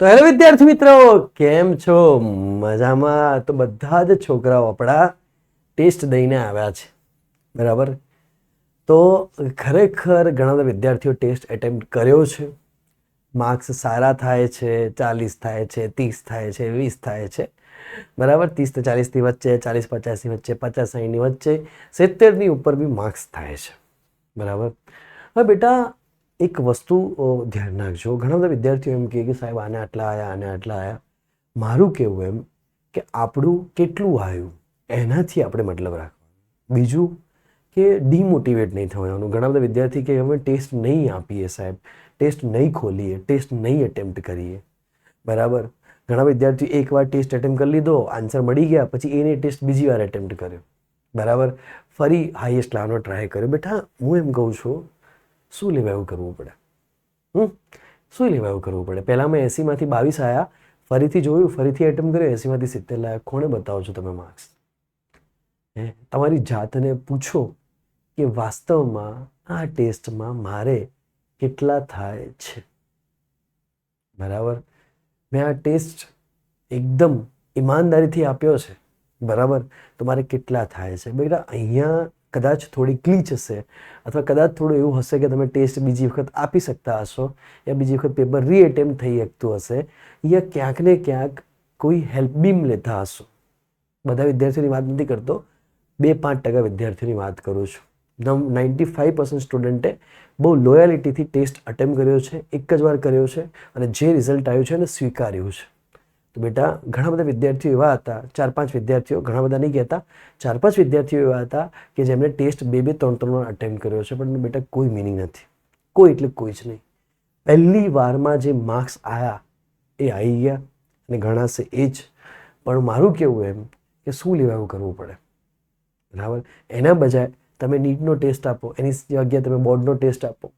તો હેલો વિદ્યાર્થી મિત્રો, કેમ છો? મજામાં? તો બધા જ છોકરાઓ આપણા ટેસ્ટ દઈને આવ્યા છે, બરાબર? તો ખરેખર ઘણા બધા વિદ્યાર્થીઓ ટેસ્ટ એટેમ્પ્ટ કર્યો છે. માર્ક્સ સારા થાય છે, 40 થાય છે, 30 થાય છે, 20 થાય છે, બરાબર? 30 તો 40ની વચ્ચે, 40-50ની વચ્ચે, 50-60ની વચ્ચે, 70ની ઉપર બી માર્ક્સ થાય છે, બરાબર? હવે બેટા એક વસ્તુ ધ્યાન રાખજો. ઘણા બધા વિદ્યાર્થીઓ એમ કહે કે સાહેબ આને આટલા આવ્યા, આને આટલા આવ્યા. મારું કહેવું એમ કે આપણું કેટલું આવ્યું એનાથી આપણે મતલબ રાખવાનો. બીજું કે ડિમોટિવેટ નહીં થવાનું. ઘણા બધા વિદ્યાર્થી કે અમે ટેસ્ટ નહીં આપીએ સાહેબ, ટેસ્ટ નહીં ખોલીએ, ટેસ્ટ નહીં એટેમ્પ્ટ કરીએ, બરાબર? ઘણા વિદ્યાર્થીઓ એકવાર ટેસ્ટ એટેમ્પ્ટ કરી લીધો, આન્સર મળી ગયા, પછી એને ટેસ્ટ બીજી વાર એટેમ્પ્ટ કર્યો, બરાબર? ફરી હાઈએસ્ટ લાવવાનો ટ્રાય કર્યો. બેટા હું એમ કહું છું, શું લેવા એવું કરવું પડે? શું લેવા એવું કરવું પડે? પહેલાં મેં 80માંથી 22 આવ્યા, ફરીથી જોયું, ફરીથી એટેમ્પ્ટ કર્યો, 80માંથી 70 લાવ્યા. કોણે બતાવો છો તમે માર્ક્સ? તમારી જાતને પૂછો કે વાસ્તવમાં આ ટેસ્ટમાં મારે કેટલા થાય છે, બરાબર? મેં આ ટેસ્ટ એકદમ ઈમાનદારીથી આપ્યો છે, બરાબર? તો મારે કેટલા થાય છે? બેટા અહીંયા કદાચ થોડી ક્લીચ હશે, અથવા કદાચ થોડું એવું હશે કે તમે ટેસ્ટ બીજી વખત આપી શકતા હશો, યા બીજી વખત પેપર રીએટેમ્પ્ટ થઈ શકતું હશે, યા ક્યાંક ને ક્યાંક કોઈ હેલ્પ બીમ લેતા હશો. બધા વિદ્યાર્થીઓની વાત નથી કરતો, 2-5% વિદ્યાર્થીઓની વાત કરું છું. 95% સ્ટુડન્ટે બહુ લોયાલિટીથી ટેસ્ટ અટેમ્પ્ટ કર્યો છે, એક જ વાર કર્યો છે, અને જે રિઝલ્ટ આવ્યું છે એને સ્વીકાર્યું છે. તો બેટા ઘણા બધા વિદ્યાર્થીઓ એવા હતા, 4-5 વિદ્યાર્થીઓ, ઘણા બધા નહીં કહેતા, 4-5 વિદ્યાર્થીઓ એવા હતા કે જેમણે ટેસ્ટ 2-3 વાર અટેમ્પ્ટ કર્યો છે, પણ બેટા કોઈ મિનિંગ નથી. કોઈ એટલે કોઈ જ નહીં. પહેલી વારમાં જે માર્ક્સ આવ્યા એ આવી ગયા અને ગણાશે એ જ. પણ મારું કહેવું એમ કે શું લેવા એવું કરવું પડે, બરાબર? એના બજાય તમે નીટનો ટેસ્ટ આપો, એની જગ્યાએ તમે બોર્ડનો ટેસ્ટ આપો.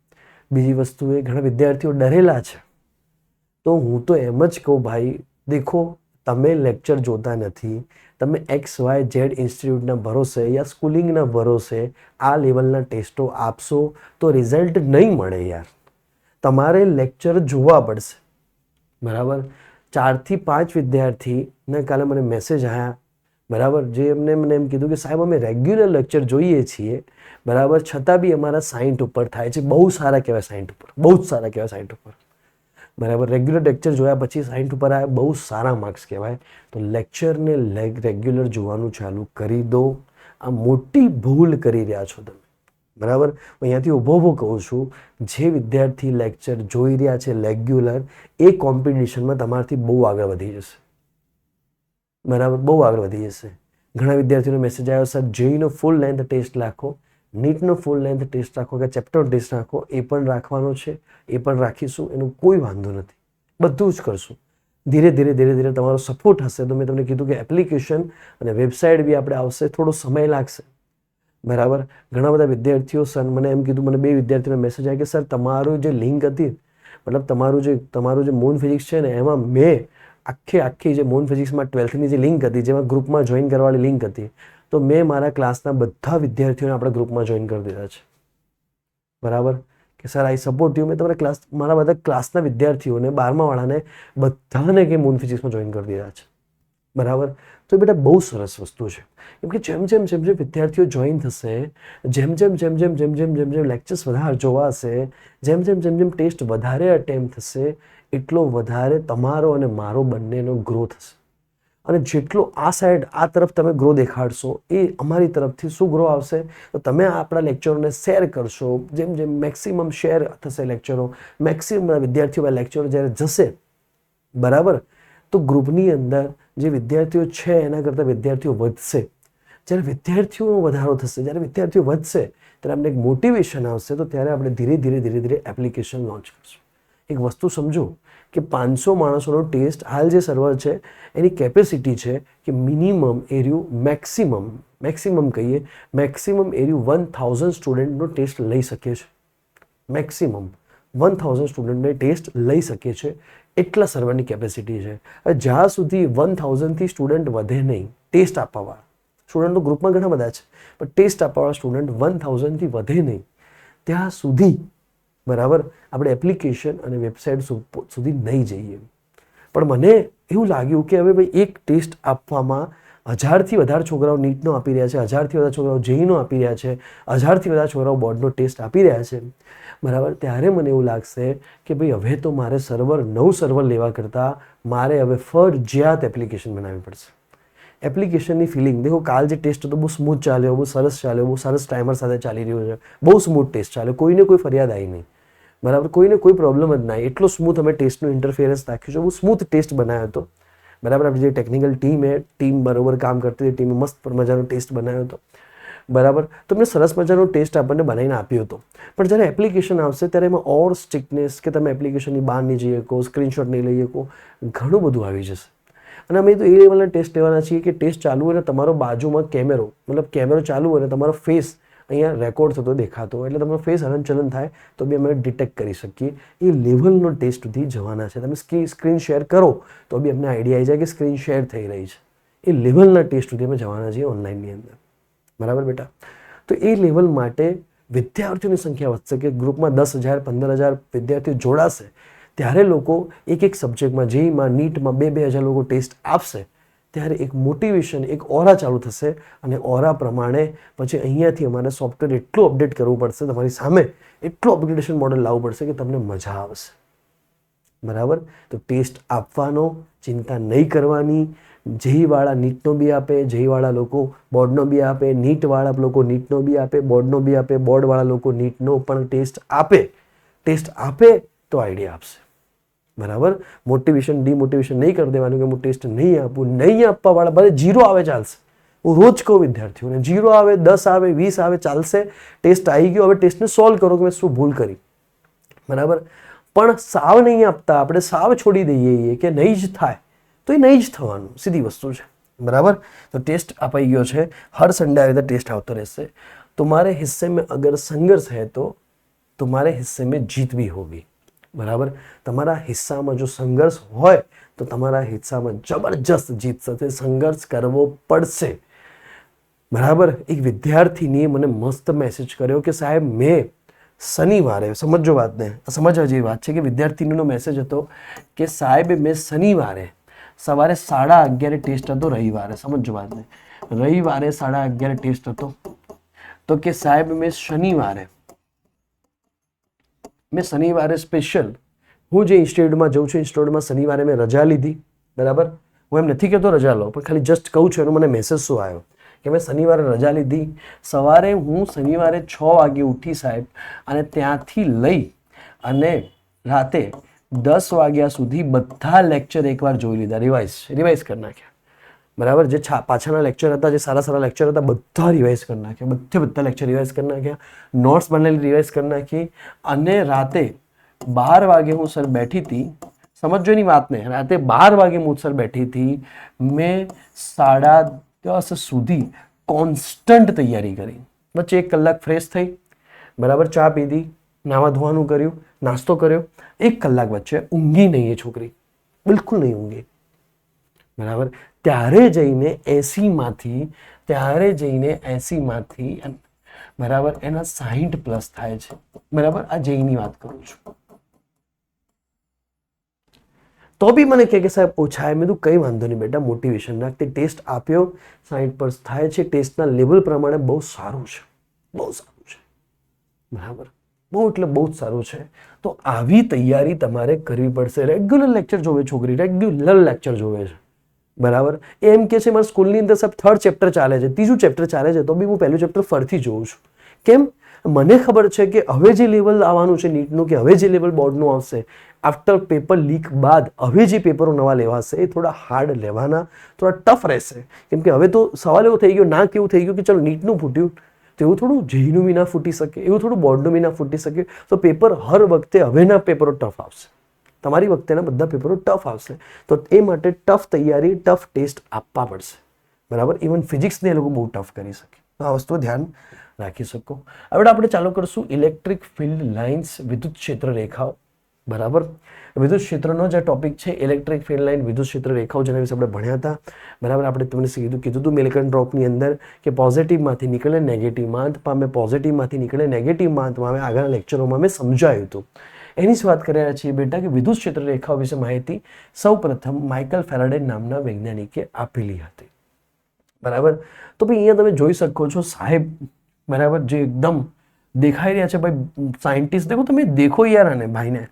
બીજી વસ્તુ એ ઘણા વિદ્યાર્થીઓ ડરેલા છે. તો હું તો એમ જ કહું ભાઈ, દેખો તમે લેક્ચર જોતા નથી, તમે XYZ ઇન્સ્ટિટ્યૂટના ભરોસે યા સ્કૂલિંગના ભરોસે આ લેવલના ટેસ્ટો આપશો તો રિઝલ્ટ નહીં મળે યાર. તમારે લેક્ચર જોવા પડશે, બરાબર? 4 થી 5 વિદ્યાર્થીને કાલે મને મેસેજ આવ્યા, બરાબર? જે એમને મને એમ કીધું કે સાહેબ અમે રેગ્યુલર લેક્ચર જોઈએ છીએ, બરાબર, છતાં બી અમારા 60 ઉપર થાય છે. બહુ સારા કહેવાય 60 ઉપર, બહુ જ સારા કહેવાય 60 ઉપર, બરાબર? રેગ્યુલર લેક્ચર જોયા પછી 60 ઉપર આવ્યા, બહુ સારા માર્ક્સ કહેવાય. તો લેક્ચરને રેગ્યુલર જોવાનું ચાલુ કરી દો. આ મોટી ભૂલ કરી રહ્યા છો તમે, બરાબર? હું અહીંયાથી ઊભો કહું છું, જે વિદ્યાર્થી લેક્ચર જોઈ રહ્યા છે રેગ્યુલર, એ કોમ્પિટિશનમાં તમારાથી બહુ આગળ વધી જશે, બરાબર? બહુ આગળ વધી જશે. ઘણા વિદ્યાર્થીઓનો મેસેજ આવ્યો, સર જેઈનો ફૂલ લેન્થ ટેસ્ટ રાખો, નીટનો ફૂલ લેન્થ ટેસ્ટ રાખો, કે ચેપ્ટર ટેસ્ટ રાખો. એ પણ રાખવાનો છે, એ પણ રાખીશું, એનું કોઈ વાંધો નથી, બધું જ કરશું. ધીરે ધીરે તમારો સપોર્ટ હશે તો મેં તમને કીધું કે એપ્લિકેશન અને વેબસાઇટ બી આપણે આવશે, થોડો સમય લાગશે, બરાબર? ઘણા બધા વિદ્યાર્થીઓ સર મને એમ કીધું, મને 2 વિદ્યાર્થીઓનો મેસેજ આવ્યો કે સર તમારું જે લિંક હતી, મતલબ તમારું જે મોન ફિઝિક્સ છે ને, એમાં મેં આખી જે મોન ફિઝિક્સમાં 12થની જે લિંક હતી, જેમાં ગ્રુપમાં જોઈન કરવાની લિંક હતી, તો મેં મારા ક્લાસના બધા વિદ્યાર્થીઓને આપણા ગ્રુપમાં જોઈન કરી દીધા છે, બરાબર? કે સર આઈ સપોર્ટ યુ. મેં તમારા મારા બધા ક્લાસના વિદ્યાર્થીઓને 12મા વાળાને બધાને કે મોન ફિઝિક્સમાં જોઈન કરી દીધા છે, બરાબર? તો એ બેટા બહુ સરસ વસ્તુ છે. કેમ કે જેમ વિદ્યાર્થીઓ જોઈન થશે, જેમ લેક્ચર્સ વધારે જોવાશે, જેમ ટેસ્ટ વધારે અટેમ્પ્ટ થશે, એટલો વધારે તમારો અને મારો બંનેનો ગ્રો થશે. અને જેટલો આ સાઈડ આ તરફ તમે ગ્રો દેખાડશો, એ અમારી તરફથી શું ગ્રો આવશે? તો તમે આપણા લેક્ચરોને શેર કરશો, જેમ મેક્સિમમ શેર થશે લેક્ચરો, મેક્સિમમ વિદ્યાર્થીઓ લેક્ચરો જ્યારે જશે, બરાબર, તો ગ્રુપની અંદર જે વિદ્યાર્થીઓ છે એના કરતાં વિદ્યાર્થીઓ વધશે. જ્યારે વિદ્યાર્થીઓનો વધારો થશે, જ્યારે વિદ્યાર્થીઓ વધશે, ત્યારે આપણે એક મોટિવેશન આવશે. તો ત્યારે આપણે ધીરે એપ્લિકેશન લોન્ચ કરશું. એક વસ્તુ સમજો કે 500 માણસોનો ટેસ્ટ, હાલ જે સર્વર છે એની કેપેસિટી છે કે મિનિમમ એર્યુ મેક્સિમમ કહીએ, મેક્સિમમ એર્યુ 1000 સ્ટુડન્ટનો ટેસ્ટ લઈ શકે છે. મેક્સિમમ 1000 સ્ટુડન્ટને ટેસ્ટ લઈ શકે છે, એટલા સર્વરની કેપેસિટી છે. જ્યાં સુધી 1000થી સ્ટુડન્ટ વધે નહીં, ટેસ્ટ આપવાવાળા સ્ટુડન્ટ તો ગ્રુપમાં ઘણા બધા છે, પણ ટેસ્ટ આપવાવાળા સ્ટુડન્ટ 1000થી વધે નહીં, ત્યાં સુધી, બરાબર, આપણે એપ્લિકેશન અને વેબસાઇટ સુધી નહીં જઈએ. પણ મને એવું લાગ્યું કે હવે ભાઈ એક ટેસ્ટ આપવામાં 1000થી વધારે છોકરાઓ નીટનો આપી રહ્યા છે, 1000થી વધારે છોકરાઓ જેઈનો આપી રહ્યા છે, 1000થી વધારે છોકરાઓ બોર્ડનો ટેસ્ટ આપી રહ્યા છે, બરાબર. ત્યારે મને એવું લાગશે કે ભાઈ હવે તો મારે નવું સર્વર લેવા કરતાં મારે હવે ફરજિયાત એપ્લિકેશન બનાવવી પડશે. એપ્લિકેશનની ફિલિંગ દેખો, કાલ જે ટેસ્ટ હતો બહુ સ્મૂથ ચાલ્યો, બહુ સરસ ચાલ્યો, બહુ સરસ ટાઈમર સાથે ચાલી રહ્યો છે, બહુ સ્મૂથ ટેસ્ટ ચાલ્યો, કોઈને કોઈ ફરિયાદ આવી નહીં, બરાબર, કોઈને કોઈ પ્રોબ્લેમ જ નહીં. એટલો સ્મૂથ અમે ટેસ્ટનું ઇન્ટરફેરન્સ નાખ્યું છે, બહુ સ્મૂથ ટેસ્ટ બનાવ્યો હતો, બરાબર. આપણી જે ટેકનિકલ ટીમ બરાબર કામ કરતી હતી, ટીમે મસ્ત મજાનો ટેસ્ટ બનાવ્યો હતો, બરાબર. તો મેં સરસ મજાનો ટેસ્ટ આપણને બનાવીને આપ્યો હતો. પણ જ્યારે એપ્લિકેશન આવશે ત્યારે એમાં ઓર સ્ટ્રિક્ટનેસ કે તમે એપ્લિકેશનની બહાર નહીં જઈ શકો, સ્ક્રીનશોટ નહીં લઈ શકો, ઘણું બધું આવી જશે. અને અમે તો એ લેવલના ટેસ્ટ લેવાના છીએ કે ટેસ્ટ ચાલુ હોય અને તમારો બાજુમાં કેમેરો ચાલુ હોય અને તમારો ફેસ અહીંયા રેકોર્ડ થતો દેખાતો, એટલે તમારો ફેસ હલનચલન થાય તો બી અમે ડિટેક્ટ કરી શકીએ. એ લેવલનો ટેસ્ટ સુધી જવાના છે. તમે સ્ક્રીન શેર કરો તો બી અમને આઈડિયા આવી જાય કે સ્ક્રીન શેર થઈ રહી છે. એ લેવલના ટેસ્ટ સુધી અમે જવાના છીએ ઓનલાઈનની અંદર, બરાબર બેટા. તો એ લેવલ માટે વિદ્યાર્થીઓની સંખ્યા વધશે કે ગ્રુપમાં 10,000 15,000 વિદ્યાર્થીઓ જોડાશે ત્યારે લોકો એક સબ્જેક્ટમાં, જેઈમાં, નીટમાં 2,000 લોકો ટેસ્ટ આપશે ત્યારે એક મોટિવેશન, એક ઓરા ચાલુ થશે. અને ઓરા પ્રમાણે પછી અહીંયાથી અમારે સોફ્ટવેર એટલું અપડેટ કરવું પડશે, તમારી સામે એટલું અપગ્રેડેશન મોડલ લાવવું પડશે કે તમને મજા આવશે, બરાબર. તો ટેસ્ટ આપવાનો, ચિંતા નહીં કરવાની. જેઈવાળા નીટનો બી આપે, જેઈવાળા લોકો બોર્ડનો બી આપે, નીટવાળા લોકો નીટનો બી આપે, બોર્ડનો બી આપે, બોર્ડવાળા લોકો નીટનો પણ ટેસ્ટ આપે તો આઈડિયા આપશે, બરાબર. મોટિવેશન ડિમોટિવેશન નહીં કરી દેવાનું કે હું ટેસ્ટ નહીં આપું. નહીં આપવાવાળા ભલે 0 આવે ચાલશે. હું રોજ કહું વિદ્યાર્થીઓને 0 આવે, 10 આવે, 20 આવે ચાલશે. ટેસ્ટ આવી ગયો, હવે ટેસ્ટને સોલ્વ કરો કે મેં શું ભૂલ કરી, બરાબર. પણ સાવ નહીં આપતા, આપણે સાવ છોડી દઈએ કે નહીં જ થાય તો એ નહીં જ થવાનું, સીધી વસ્તુ છે, બરાબર. તો ટેસ્ટ અપાઈ ગયો છે, હર સન્ડે આવી રીતે ટેસ્ટ આવતો રહેશે. तुम्हारे हिस्से में अगर संघर्ष है तो तुम्हारे हिस्से में जीत भी होगी, बराबर. તમારા હિસ્સામાં જો સંઘર્ષ હોય તો તમારા હિસ્સામાં જબરજસ્ત જીત સાથે સંઘર્ષ કરવો પડશે, બરાબર. એક વિદ્યાર્થીની મને મસ્ત મેસેજ કર્યો કે સાહેબ મેં શનિવારે, સમજો વાતને, સમજવા જેવી વાત છે કે વિદ્યાર્થીનો મેસેજ હતો કે સાહેબ મેં શનિવારે સવારે 11:30 ટેસ્ટ હતો, રવિવારે, સમજો વાતને, રવિવારે 11:30 ટેસ્ટ હતો. તો કે સાહેબ મેં શનિવારે સ્પેશિયલ, હું જે ઇન્સ્ટિટ્યૂટમાં જઉં છું, ઇન્સ્ટિટ્યૂટમાં શનિવારે મેં રજા લીધી, બરાબર. હું એમ નથી કહેતો રજા લો, પણ ખાલી જસ્ટ કહું છું, એનો મને મેસેજ શું આવ્યો કે મેં શનિવારે રજા લીધી. સવારે હું શનિવારે 6 વાગે ઉઠી સાહેબ, અને ત્યાંથી લઈ અને રાતે 10 વાગ્યા સુધી બધા લેક્ચર એકવાર જોઈ લીધા, રિવાઇઝ કરી નાખ્યા, બરાબર. જે પાછળના લેક્ચર હતા, જે સારા લેક્ચર હતા, બધા રિવાઇઝ કરી નાખ્યા, બધા લેક્ચર રિવાઇઝ કરી નાખ્યા, નોટ્સ બનાવેલી રિવાઇઝ કરી નાખી. અને રાતે 12 વાગે હું સર બેઠી હતી, સમજો એની વાતને, રાતે 12 વાગે હું સર બેઠી હતી, મેં 10:30 સુધી કોન્સ્ટન્ટ તૈયારી કરી. વચ્ચે 1 કલાક ફ્રેશ થઈ, બરાબર, ચા પીધી, નાવા ધોવાનું કર્યું, નાસ્તો કર્યો, 1 કલાક વચ્ચે ઊંઘી નહીં એ છોકરી, બિલકુલ નહીં ઊંઘી, બરાબર. ત્યારે જઈને 80 માંથી બરાબર એના 60+ થાય છે, બરાબર. આ જેઈની વાત કરું છું. તો બી મને કે સાહેબ ઓછા, મેં કીધું કંઈ વાંધો નહીં બેટા, મોટિવેશન રાખ. તે ટેસ્ટ આપ્યો, 60+ થાય છે, ટેસ્ટના લેવલ પ્રમાણે બહુ સારું છે, બરાબર, બહુ એટલે બહુ જ સારું છે. તો આવી તૈયારી તમારે કરવી પડશે. રેગ્યુલર લેક્ચર જોવે છોકરી, રેગ્યુલર લેક્ચર જોવે છે, બરાબર. એમ કે છે મારા સ્કૂલની અંદર સાહેબ 3rd ચેપ્ટર ચાલે છે, 3જું ચેપ્ટર ચાલે છે, તો બી હું 1લું ચેપ્ટર ફરીથી જોઉં છું. કેમ? મને ખબર છે કે હવે જે લેવલ આવવાનું છે નીટનું, કે હવે જે લેવલ બોર્ડનું આવશે, આફ્ટર પેપર લીક બાદ હવે જે પેપરો નવા લેવાશે એ થોડા હાર્ડ લેવાના, થોડા ટફ રહેશે. કેમ કે હવે તો સવાલ એવો થઈ ગયો, ના કેવું થઈ ગયું કે ચલો નીટનું ફૂટ્યું તો એવું થોડું જેઈનું બી ના ફૂટી શકે, એવું થોડું બોર્ડનું બી ના ફૂટી શકે. તો પેપર હર વખતે હવેના પેપરો ટફ આવશે, તમારી વખતેના બધા પેપરો ટફ આવશે. તો એ માટે ટફ તૈયારી, ટફ ટેસ્ટ આપવા પડશે, બરાબર. ઇવન ફિઝિક્સને એ લોકો બહુ ટફ કરી શકે. તો આ વસ્તુ ધ્યાન રાખી શકો. હવે આપણે ચાલુ કરશું ઇલેક્ટ્રિક ફિલ્ડ લાઇન્સ, વિદ્યુત ક્ષેત્ર રેખાઓ, બરાબર. વિદ્યુત ક્ષેત્રનો જે ટોપિક છે ઇલેક્ટ્રિક ફિલ્ડ લાઇન, વિદ્યુત ક્ષેત્ર રેખાઓ, જેના વિશે આપણે ભણ્યા હતા, બરાબર. આપણે તમને કીધું હતું મેલ્ટન ડ્રોપની અંદર કે પોઝિટિવમાંથી નીકળે નેગેટિવમાં પામે, પોઝિટિવમાંથી નીકળે નેગેટિવમાં પામે. આગળના લેક્ચરોમાં મેં સમજાયું હતું એની જ વાત કરી રહ્યા છીએ બેટા કે વિદ્યુત ક્ષેત્ર રેખાઓ વિશે માહિતી સૌપ્રથમ માઇકલ ફેરાડે નામના વૈજ્ઞાનિકે આપેલી હતી. બરાબર. તો ભાઈ અહીંયા તમે જોઈ શકો છો સાહેબ, બરાબર, જે એકદમ દેખાઈ રહ્યા છે ભાઈ સાયન્ટિસ્ટ. દેખો તમે દેખો યાર આને ભાઈને,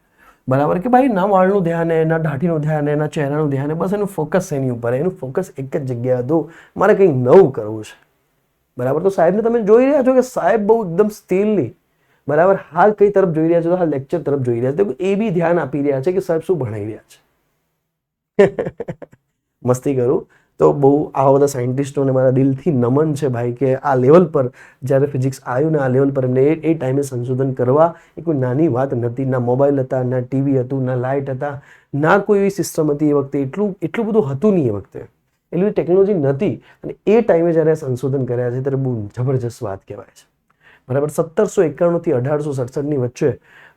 બરાબર, કે ભાઈ ના વાળનું ધ્યાન હે, ના દાઢીનું ધ્યાન હે, ના ચહેરાનું ધ્યાન હે, બસ એનું ફોકસ એની ઉપર, એનું ફોકસ એક જ જગ્યાએ હતું, મારે કંઈ નવું કરવું છે. બરાબર. તો સાહેબને તમે જોઈ રહ્યા છો કે સાહેબ બહુ એકદમ સ્ટીલલી, બરાબર, હાલ કઈ તરફ જોઈ રહ્યા છો? તો હાલ લેક્ચર તરફ જોઈ રહ્યા છે. એ બી ધ્યાન આપી રહ્યા છે કે સાહેબ શું ભણાઈ રહ્યા છે. મસ્તી કરું તો બહુ આવા બધા સાયન્ટિસ્ટોને મારા દિલથી નમન છે ભાઈ, કે આ લેવલ પર જ્યારે ફિઝિક્સ આવ્યું ને આ લેવલ પર એમને એ ટાઈમે સંશોધન કરવા એ કોઈ નાની વાત નથી. ના મોબાઈલ હતા, ના ટીવી હતું, ના લાઇટ હતા, ના કોઈ એવી સિસ્ટમ હતી એ વખતે. એટલું બધું હતું નહીં એ વખતે, એટલી ટેકનોલોજી નથી. અને એ ટાઈમે જ્યારે સંશોધન કર્યા છે ત્યારે બહુ જબરજસ્ત વાત કહેવાય છે. બરાબર. 1791 થી 1867ની વચ્ચે,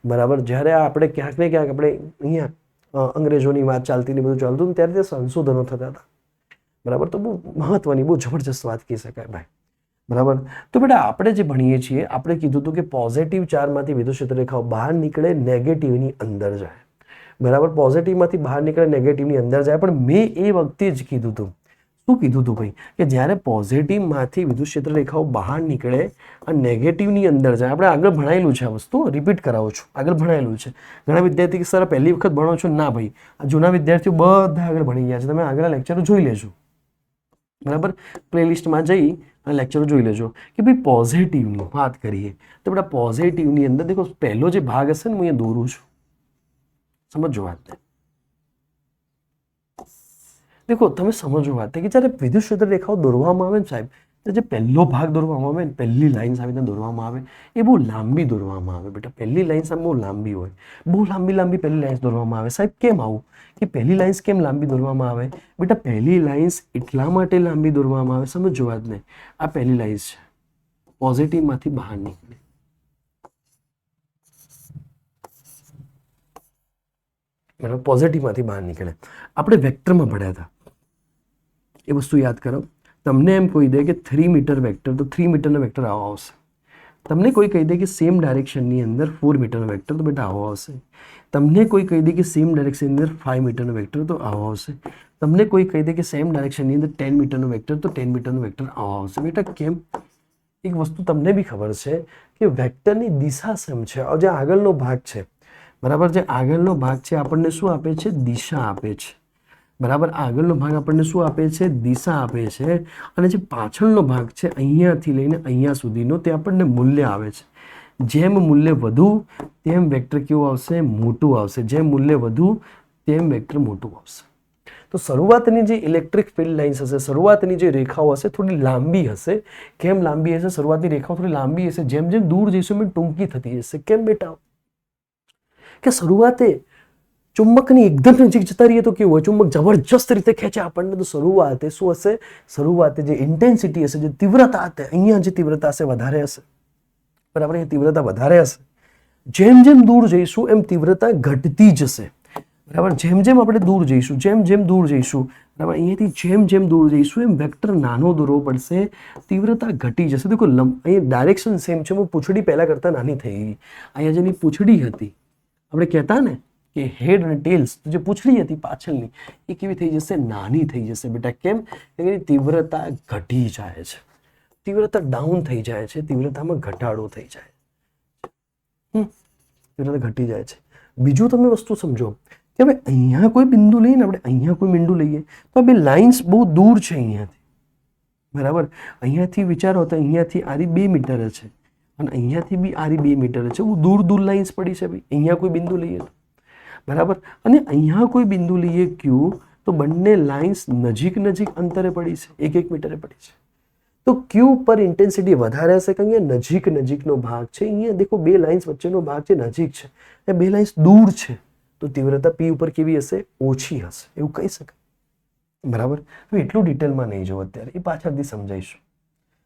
બરાબર, જ્યારે આપણે ક્યાંક ને ક્યાંક આપણે અહીંયા અંગ્રેજોની વાત ચાલતી ને બધું ચાલતું ત્યારે તે સંશોધનો થતા હતા. બરાબર. તો બહુ મહત્વની, બહુ જબરજસ્ત વાત કહી શકાય ભાઈ. બરાબર. તો બેટા આપણે જે ભણીએ છીએ, આપણે કીધું હતું કે પોઝિટિવ ચાર્જમાંથી વિદ્યુત ક્ષેત્ર રેખાઓ બહાર નીકળે, નેગેટિવની અંદર જાય. બરાબર. પોઝિટિવમાંથી બહાર નીકળે, નેગેટિવની અંદર જાય. પણ મેં એ વખતે જ કીધું હતું, શું કીધું હતું ભાઈ, કે જ્યારે પોઝિટિવમાંથી વિદ્યુત ક્ષેત્ર રેખાઓ બહાર નીકળે અને નેગેટિવની અંદર જાય. આપણે આગળ ભણાયેલું છે આ વસ્તુ, રિપીટ કરાવું છું, આગળ ભણાયેલું છે. ઘણા વિદ્યાર્થી સર પહેલી વખત ભણો છો, ના ભાઈ, આ જૂના વિદ્યાર્થીઓ બધા આગળ ભણી ગયા છે, તમે આગળ લેક્ચરો જોઈ લેજો. બરાબર. પ્લેલિસ્ટમાં જઈ અને લેક્ચરો જોઈ લેજો કે ભાઈ પોઝિટિવની વાત કરીએ તો બેટા પોઝિટિવની અંદર દેખો પહેલો જે ભાગ હશે ને હું અહીંયા દોરું છું, સમજો વાત. દેખો તમે સમજો વાત કે જ્યારે વિદ્યુત ક્ષેત્ર રેખાઓ દોરવામાં આવે ને સાહેબ, તો જે પહેલો ભાગ દોરવામાં આવે ને, પહેલી લાઈન સામે દોરવામાં આવે, એ બહુ લાંબી દોરવામાં આવે બેટા. પહેલી લાઈન સામે બહુ લાંબી હોય, બહુ લાંબી પહેલી લાઈન્સ દોરવામાં આવે. સાહેબ કેમ આવું, કે પહેલી લાઈન્સ કેમ લાંબી દોરવામાં આવે બેટા? પહેલી લાઈન્સ એટલા માટે લાંબી દોરવામાં આવે, સમજો વાત ને. આ પહેલી લાઈન્સ છે, પોઝિટિવમાંથી બહાર નીકળે. બરાબર. પોઝિટિવમાંથી બહાર નીકળે. આપણે વેક્ટરમાં ભણ્યા હતા, એ વસ્તુ યાદ કરો. તમને એમ કહી દે કે 3 મીટર વેક્ટર, તો 3 મીટરનો વેક્ટર આવો આવશે. તમને કોઈ કહી દે કે સેમ ડાયરેક્શનની અંદર 4 મીટરનો વેક્ટર, તો બેટા આવો આવશે. તમને કોઈ કહી દે કે સેમ ડાયરેક્શનની અંદર 5 મીટરનો વેક્ટર, તો આવો આવશે. તમને કોઈ કહી દે કે સેમ ડાયરેક્શનની અંદર 10 મીટરનો વેક્ટર, તો 10 મીટરનો વેક્ટર આવો આવશે. બેટા કેમ? એક વસ્તુ તમને બી ખબર છે કે વેક્ટરની દિશા સેમ છે. જે આગળનો ભાગ છે, બરાબર, જે આગળનો ભાગ છે આપણને શું આપે છે? દિશા આપે છે. બરાબર. આગળનો ભાગ આપણને શું આપે છે? દિશા આપે છે. અને જે પાછળનો ભાગ છે અહીંયાથી લઈને અહીંયા સુધીનો, તે આપણને મૂલ્ય આવે છે. જેમ મૂલ્ય વધુ તેમ વેક્ટર કેવું આવશે? મોટું આવશે. જેમ મૂલ્ય વધુ તેમ વેક્ટર મોટું આવશે. તો શરૂઆતની જે ઇલેક્ટ્રિક ફિલ્ડ લાઇન્સ હશે, શરૂઆતની જે રેખાઓ હશે થોડી લાંબી હશે. કેમ લાંબી હશે? શરૂઆતની રેખાઓ થોડી લાંબી હશે, જેમ જેમ દૂર જઈશું એમ ટૂંકી થતી જશે. કેમ બેટા? કે શરૂઆતે ચુંબકની એકદમ નજીક જતા રહીએ તો કેવું હોય? ચુંબક જબરજસ્ત રીતે ખેંચે આપણને. તો શરૂઆતે શું હશે? શરૂઆતે જે ઇન્ટેન્સિટી હશે, જે તીવ્રતા હશે, અહીંયા જે તીવ્રતા હશે વધારે હશે. બરાબર. અહીંયા તીવ્રતા વધારે હશે. જેમ જેમ દૂર જઈશું એમ તીવ્રતા ઘટતી જશે. બરાબર. જેમ જેમ આપણે દૂર જઈશું, જેમ દૂર જઈશું, બરાબર, અહીંયાથી જેમ દૂર જઈશું એમ વેક્ટર નાનો દોરવો પડશે, તીવ્રતા ઘટી જશે. દેખો અહીંયા ડાયરેક્શન સેમ છે, હું પૂંછડી પહેલા કરતા નાની થઈ ગઈ. અહીંયા જેની પૂંછડી હતી, આપણે કહેતા ને કે હેડ અને ટેલ્સ, જે પૂંછડી હતી પાછળની, એ કેવી થઈ જશે? નાની થઈ જશે બેટા. કેમ? કે તીવ્રતા ઘટી જાય છે, તીવ્રતા ડાઉન થઈ જાય છે, તીવ્રતામાં ઘટાડો થઈ જાય છે, તીવ્રતા ઘટી જાય છે. બીજું તમે વસ્તુ સમજો કે હવે અહીંયા કોઈ બિંદુ લઈએ ને, આપણે અહીંયા કોઈ બિંદુ લઈએ તો આ બે લાઇન્સ બહુ દૂર છે અહીંયાથી. બરાબર. અહીંયાથી વિચારો તો અહીંયાથી આરી 2 મીટર છે અને અહીંયાથી બી આરી 2 મીટર છે. બહુ દૂર લાઇન્સ પડી છે ભાઈ. અહીંયા કોઈ બિંદુ લઈએ તો, બરાબર, અને અહીંયા કોઈ બિંદુ લઈએ ક્યુ, તો બંને લાઇન્સ નજીક અંતરે પડી છે, 1-1 મીટરે પડી છે. તો ક્યુ પર ઇન્ટેન્સિટી વધારે હશે કે અહીંયા નજીકનો ભાગ છે. અહીંયા દેખો બે લાઇન્સ વચ્ચેનો ભાગ છે, નજીક છે, એ બે લાઇન્સ દૂર છે, તો તીવ્રતા પી ઉપર કેવી હશે? ઓછી હશે, એવું કહી શકાય. બરાબર. તો એટલું ડિટેલમાં નહીં જો અત્યારે, એ પાછળથી સમજાઈશું.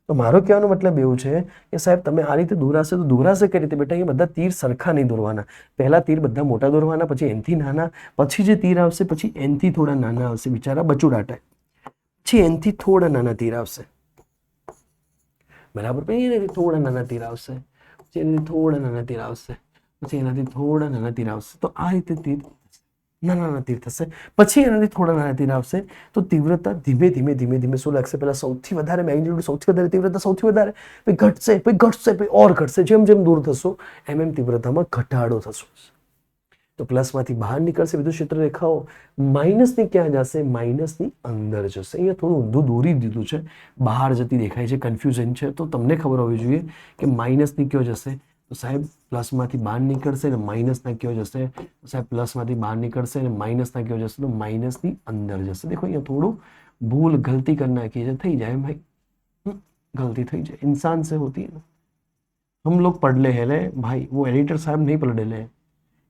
તો મારો કહેવાનો મતલબ એવું છે કે સાહેબ તમે આ રીતે દોરાશે તો દોરાશે કઈ રીતે બેટા? અહીંયા બધા તીર સરખા નહીં દોરવાના. પહેલા તીર બધા મોટા દોરવાના, પછી એનથી નાના, પછી જે તીર આવશે પછી એનથી થોડા નાના આવશે, બિચારા બચુડા ટાઈપ, પછી એનથી થોડા નાના તીર આવશે. બરાબર. પછી એનાથી થોડા નાના તીર આવશે, પછી એનાથી થોડા નાના તીર આવશે. પછી એનાથી થોડા નાના તીર આવશે તો આ રીતે તીર નાના તીર થશે, પછી એનાથી થોડા નાના તીર આવશે તો તીવ્રતા ધીમે ધીમે ધીમે ધીમે શું લાગશે, પહેલા સૌથી વધારે મેગ્નિટ્યુડ, સૌથી વધારે તીવ્રતા, સૌથી વધારે, પછી ઘટશે, પછી ઘટશે, પછી ઓર ઘટશે. જેમ જેમ દૂર થશો એમ એમ તીવ્રતામાં ઘટાડો થશે. તો પ્લસમાંથી બહાર નીકળશે વિદ્યુત ક્ષેત્ર રેખાઓ, માઇનસની ક્યાં જશે, માઇનસની અંદર જશે. અહીંયા થોડું ઊંધું દોરી દીધું છે, બહાર જતી દેખાય છે, કન્ફ્યુઝન છે. તો તમને ખબર હોવી જોઈએ કે માઇનસની કયો જશે, તો સાહેબ પ્લસમાંથી બહાર નીકળશે ને માઇનસના કયો જશે, તો સાહેબ પ્લસમાંથી બહાર નીકળશે ને માઇનસના કયો જશે, તો માઇનસની અંદર જશે. દેખો અહીંયા થોડું ભૂલ ગલતી કરી નાખી છે, થઈ જાય ભાઈ, गलती થઈ જાય, इंसान से होती है. हम लोग पढ़ ले हैं भाई, वो एडिटर साहब नहीं पढ़ ले हैं.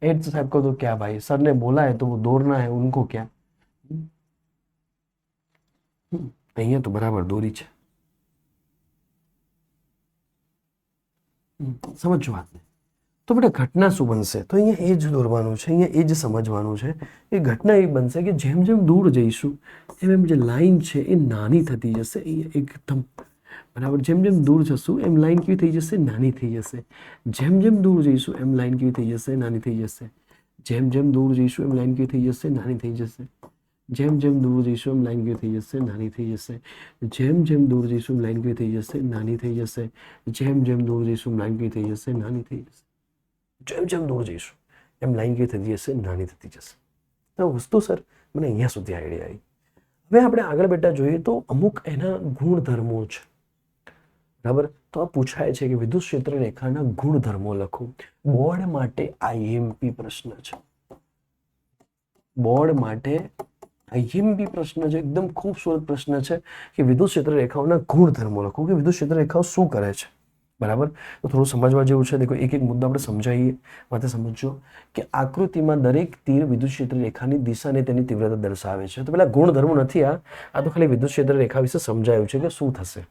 एडिटर साहब को तो क्या भाई, सर ने बोला है तो वो दौड़ना है, उनको क्या. અહીંયા તો બરાબર દોરી છે, સમજો વાતને. તો બેટા ઘટના શું બનશે, તો અહીંયા એ જ દોરવાનું છે, અહીંયા એ જ સમજવાનું છે. એ ઘટના એ બનશે કે જેમ જેમ દૂર જઈશું એમ એમ જે લાઈન છે એ નાની થતી જશે. અહીંયા એકદમ બરાબર, જેમ જેમ દૂર જશું એમ લાઈન કેવી થઈ જશે, નાની થઈ જશે. જેમ જેમ દૂર જઈશું એમ લાઈન કેવી થઈ જશે, નાની થઈ જશે. જેમ જેમ દૂર જઈશું એમ લાઈન કેવી થઈ જશે, નાની થઈ જશે. જેમ જેમ દૂર જઈશું એમ લાઈન કેવી થઈ જશે, નાની થઈ જશે. જેમ જેમ દૂર જઈશું એમ લાઈન કેવી થઈ જશે, નાની થઈ જશે. જેમ જેમ દૂર જઈશું એમ લાઈન કેવી થઈ જશે, નાની થઈ જશે. જેમ જેમ દૂર જઈશું એમ લાઈન કેવી થતી જશે, નાની થતી જશે. તો વસ્તુ સર મને અહીંયા સુધી આઈડિયા આવી. હવે આપણે આગળ બેટા જોઈએ તો અમુક એના ગુણધર્મો છે, બરાબર. તો આ પૂછાય છે કે વિદ્યુત ક્ષેત્ર રેખાના ગુણધર્મો લખો. બોર્ડ માટે આઈએમપી પ્રશ્ન છે, બોર્ડ માટે આઈએમપી પ્રશ્ન છે, એકદમ ખૂબસૂરત પ્રશ્ન છે કે વિદ્યુત ક્ષેત્ર રેખાઓના ગુણધર્મો લખો, કે વિદ્યુત ક્ષેત્ર રેખાઓ શું કરે છે, બરાબર. તો થોડું સમજવા જેવું છે. દેખો એક એક મુદ્દો આપણે સમજાવીએ, માટે સમજો કે આકૃતિમાં દરેક તીર વિદ્યુત ક્ષેત્ર રેખાની દિશા અને તેની તીવ્રતા દર્શાવે છે. તો પેલા ગુણધર્મો નથી, આ તો ખાલી વિદ્યુત ક્ષેત્ર રેખા વિશે સમજાયું છે કે શું થશે,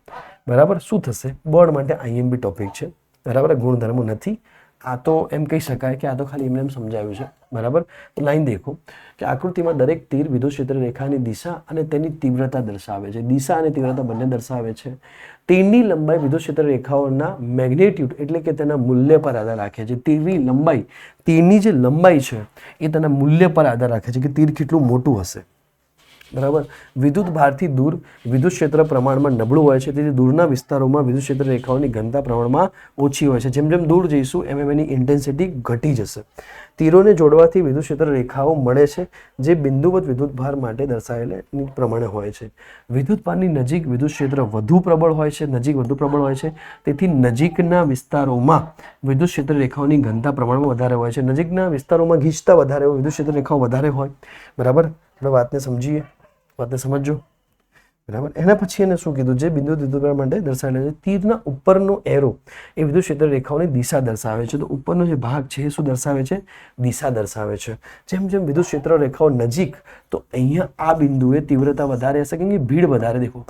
બરાબર. શું થશે, બોર્ડ માટે આઈએમપી ટોપિક છે, બરાબર. ગુણધર્મો નથી, આ તો એમ કહી શકાય કે આ તો ખાલી એમને એમ સમજાવ્યું છે, બરાબર. તો લાઈન દેખો કે આકૃતિમાં દરેક તીર વિદ્યુત ક્ષેત્ર રેખાની દિશા અને તેની તીવ્રતા દર્શાવે છે. દિશા અને તીવ્રતા બંને દર્શાવે છે. તીરની લંબાઈ વિદ્યુત ક્ષેત્ર રેખાઓના મેગ્નેટ્યુડ એટલે કે તેના મૂલ્ય પર આધાર રાખે છે. તીરની લંબાઈ, તીરની જે લંબાઈ છે એ તેના મૂલ્ય પર આધાર રાખે છે કે તીર કેટલું મોટું હશે, બરાબર. વિદ્યુત ભારથી દૂર વિદ્યુત ક્ષેત્ર પ્રમાણમાં નબળું હોય છે, તેથી દૂરના વિસ્તારોમાં વિદ્યુત ક્ષેત્ર રેખાઓની ઘનતા પ્રમાણમાં ઓછી હોય છે. જેમ જેમ દૂર જઈશું એમ એમ એની ઇન્ટેન્સિટી ઘટી જશે. તીરોને જોડવાથી વિદ્યુત ક્ષેત્ર રેખાઓ મળે છે જે બિંદુવત વિદ્યુત ભાર માટે દર્શાવેલા પ્રમાણે હોય છે. વિદ્યુત ભારની નજીક વિદ્યુત ક્ષેત્ર વધુ પ્રબળ હોય છે, નજીક વધુ પ્રબળ હોય છે, તેથી નજીકના વિસ્તારોમાં વિદ્યુત ક્ષેત્ર રેખાઓની ઘનતા પ્રમાણમાં વધારે હોય છે. નજીકના વિસ્તારોમાં ઘીચતા વધારે હોય, વિદ્યુત ક્ષેત્ર રેખાઓ વધારે હોય, બરાબર. આપણે વાતને સમજીએ, વાતને સમજો, બરાબર. એના પછી એને શું કીધું, જે બિંદુ વિદ્યુતભાર માટે દર્શાવેલા છે. તીરના ઉપરનો એરો એ વિદ્યુત ક્ષેત્ર રેખાઓની દિશા દર્શાવે છે. તો ઉપરનો જે ભાગ છે એ શું દર્શાવે છે, દિશા દર્શાવે છે. જેમ જેમ વિદ્યુત ક્ષેત્ર રેખાઓ નજીક, તો અહીંયા આ બિંદુએ તીવ્રતા વધારે હશે, કેમ કે ભીડ વધારે, દેખો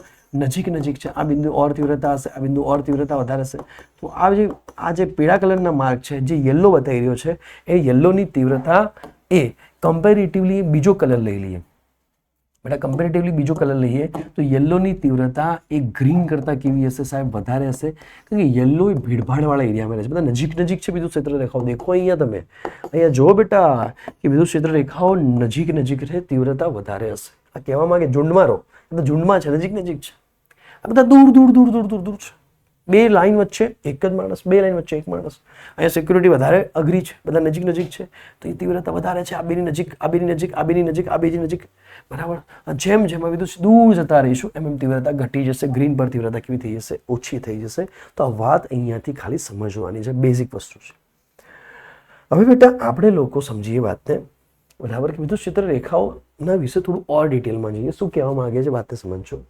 નજીક નજીક છે, આ બિંદુ ઓર તીવ્રતા હશે, આ બિંદુ ઓર તીવ્રતા વધારે હશે. તો આ જે પીળા કલરના માર્ક છે, જે યલો બતાવી રહ્યો છે, એ યલોની તીવ્રતા એ કમ્પેરેટિવલી બીજો કલર લઈ લઈએ બેટા, કમ્પેરેટિવલી બીજો કલર લઈએ તો યલોની તીવ્રતા એ ગ્રીન કરતાં કેવી હશે સાહેબ, વધારે હશે. કારણ કે યલો એ ભીડભાડવાળા એરિયામાં રહે છે, બધા નજીક નજીક છે વિદ્યુત ક્ષેત્ર રેખાઓ. દેખો અહીંયા તમે, અહીંયા જુઓ બેટા કે વિદ્યુત ક્ષેત્ર રેખાઓ નજીક નજીક છે, તીવ્રતા વધારે હશે. આ કહેવા માંગે ઝુંડમાં રહો, બધા ઝુંડમાં છે, નજીક નજીક છે. આ બધા દૂર દૂર દૂર દૂર દૂર દૂર છે. બે લાઈન વચ્ચે એક જ માણસ, બે લાઈન વચ્ચે એક માણસ. અહીંયા સિક્યુરિટી વધારે અઘરી છે, બધા નજીક નજીક છે, તો એ તીવ્રતા વધારે છે. આ બેની નજીક, આ બેની નજીક, આ બેની નજીક, આ બેની નજીક, બરાબર. જેમ જેમ વિદ્યુત દૂર જતા રહીશું એમ એમ તીવ્રતા ઘટી જશે, ગ્રીન પર તીવ્રતા કેવી થઈ જશે, ઓછી થઈ જશે. તો આ વાત અહીંયાથી ખાલી સમજવાની છે, બેઝિક વસ્તુ છે. હવે બેટા આપણે લોકો સમજીએ વાતને, બરાબર, કે વિદ્યુત ક્ષેત્ર રેખાઓના વિશે થોડું ઓર ડિટેલમાં જોઈએ. શું કહેવા માંગે છે વાતને સમજો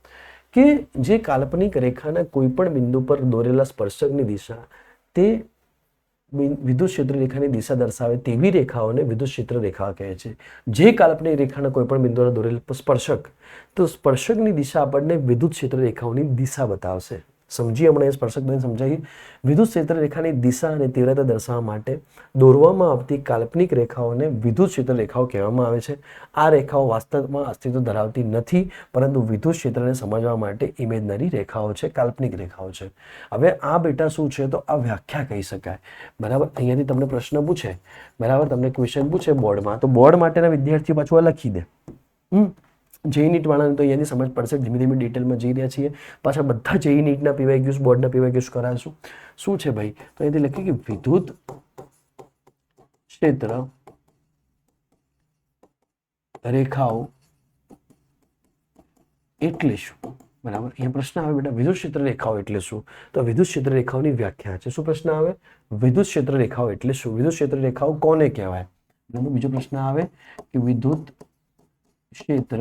કે જે કાલ્પનિક રેખાના કોઈ પણ બિંદુ પર દોરેલા સ્પર્શકની દિશા તે વિદ્યુત ક્ષેત્ર રેખાની દિશા દર્શાવે તેવી રેખાઓને વિદ્યુત ક્ષેત્ર રેખા કહે છે. જે કાલ્પનિક રેખાના કોઈ પણ બિંદુ પર દોરેલ સ્પર્શક, તો સ્પર્શકની દિશા આપણને વિદ્યુત ક્ષેત્ર રેખાઓની દિશા બતાવશે. સમજીએ હમણાં એ સ્પર્શક દોરીને સમજાવીએ. વિદ્યુત ક્ષેત્ર રેખાની દિશા અને તીવ્રતા દર્શાવવા માટે દોરવામાં આવતી કાલ્પનિક રેખાઓને વિદ્યુત ક્ષેત્ર રેખાઓ કહેવામાં આવે છે. આ રેખાઓ વાસ્તવમાં અસ્તિત્વ ધરાવતી નથી, પરંતુ વિદ્યુત ક્ષેત્રને સમજવા માટે ઇમેજનરી રેખાઓ છે, કાલ્પનિક રેખાઓ છે. હવે આ બેટા શું છે? તો આ વ્યાખ્યા કહી શકાય. બરાબર, અહીંયાથી તમને પ્રશ્ન પૂછે, બરાબર, તમને ક્વેશ્ચન પૂછે બોર્ડમાં, તો બોર્ડ માટેના વિદ્યાર્થીઓ પાછું આ લખી દે. જેઈ નીટ વાળાને તો અહીંયાથી સમજ પડશે. ધીમે ધીમે ડિટેલમાં જઈ રહ્યા છીએ. પાછા બધા જેઈ નીટના પીવાયક્યુઝ, બોર્ડના પીવાયક્યુઝ કરાશું. શું છે ભાઈ? તો અહીંયાથી લખીએ કે વિદ્યુત ક્ષેત્ર રેખાઓ એટલે શું? બરાબર, અહીંયા પ્રશ્ન આવે બેટા વિદ્યુત ક્ષેત્ર રેખાઓ એટલે શું? તો વિદ્યુત ક્ષેત્ર રેખાઓની વ્યાખ્યા છે. શું પ્રશ્ન આવે? વિદ્યુત ક્ષેત્ર રેખાઓ એટલે શું? વિદ્યુત ક્ષેત્ર રેખાઓ કોને કહેવાય? બીજો પ્રશ્ન આવે કે વિદ્યુત ક્ષેત્ર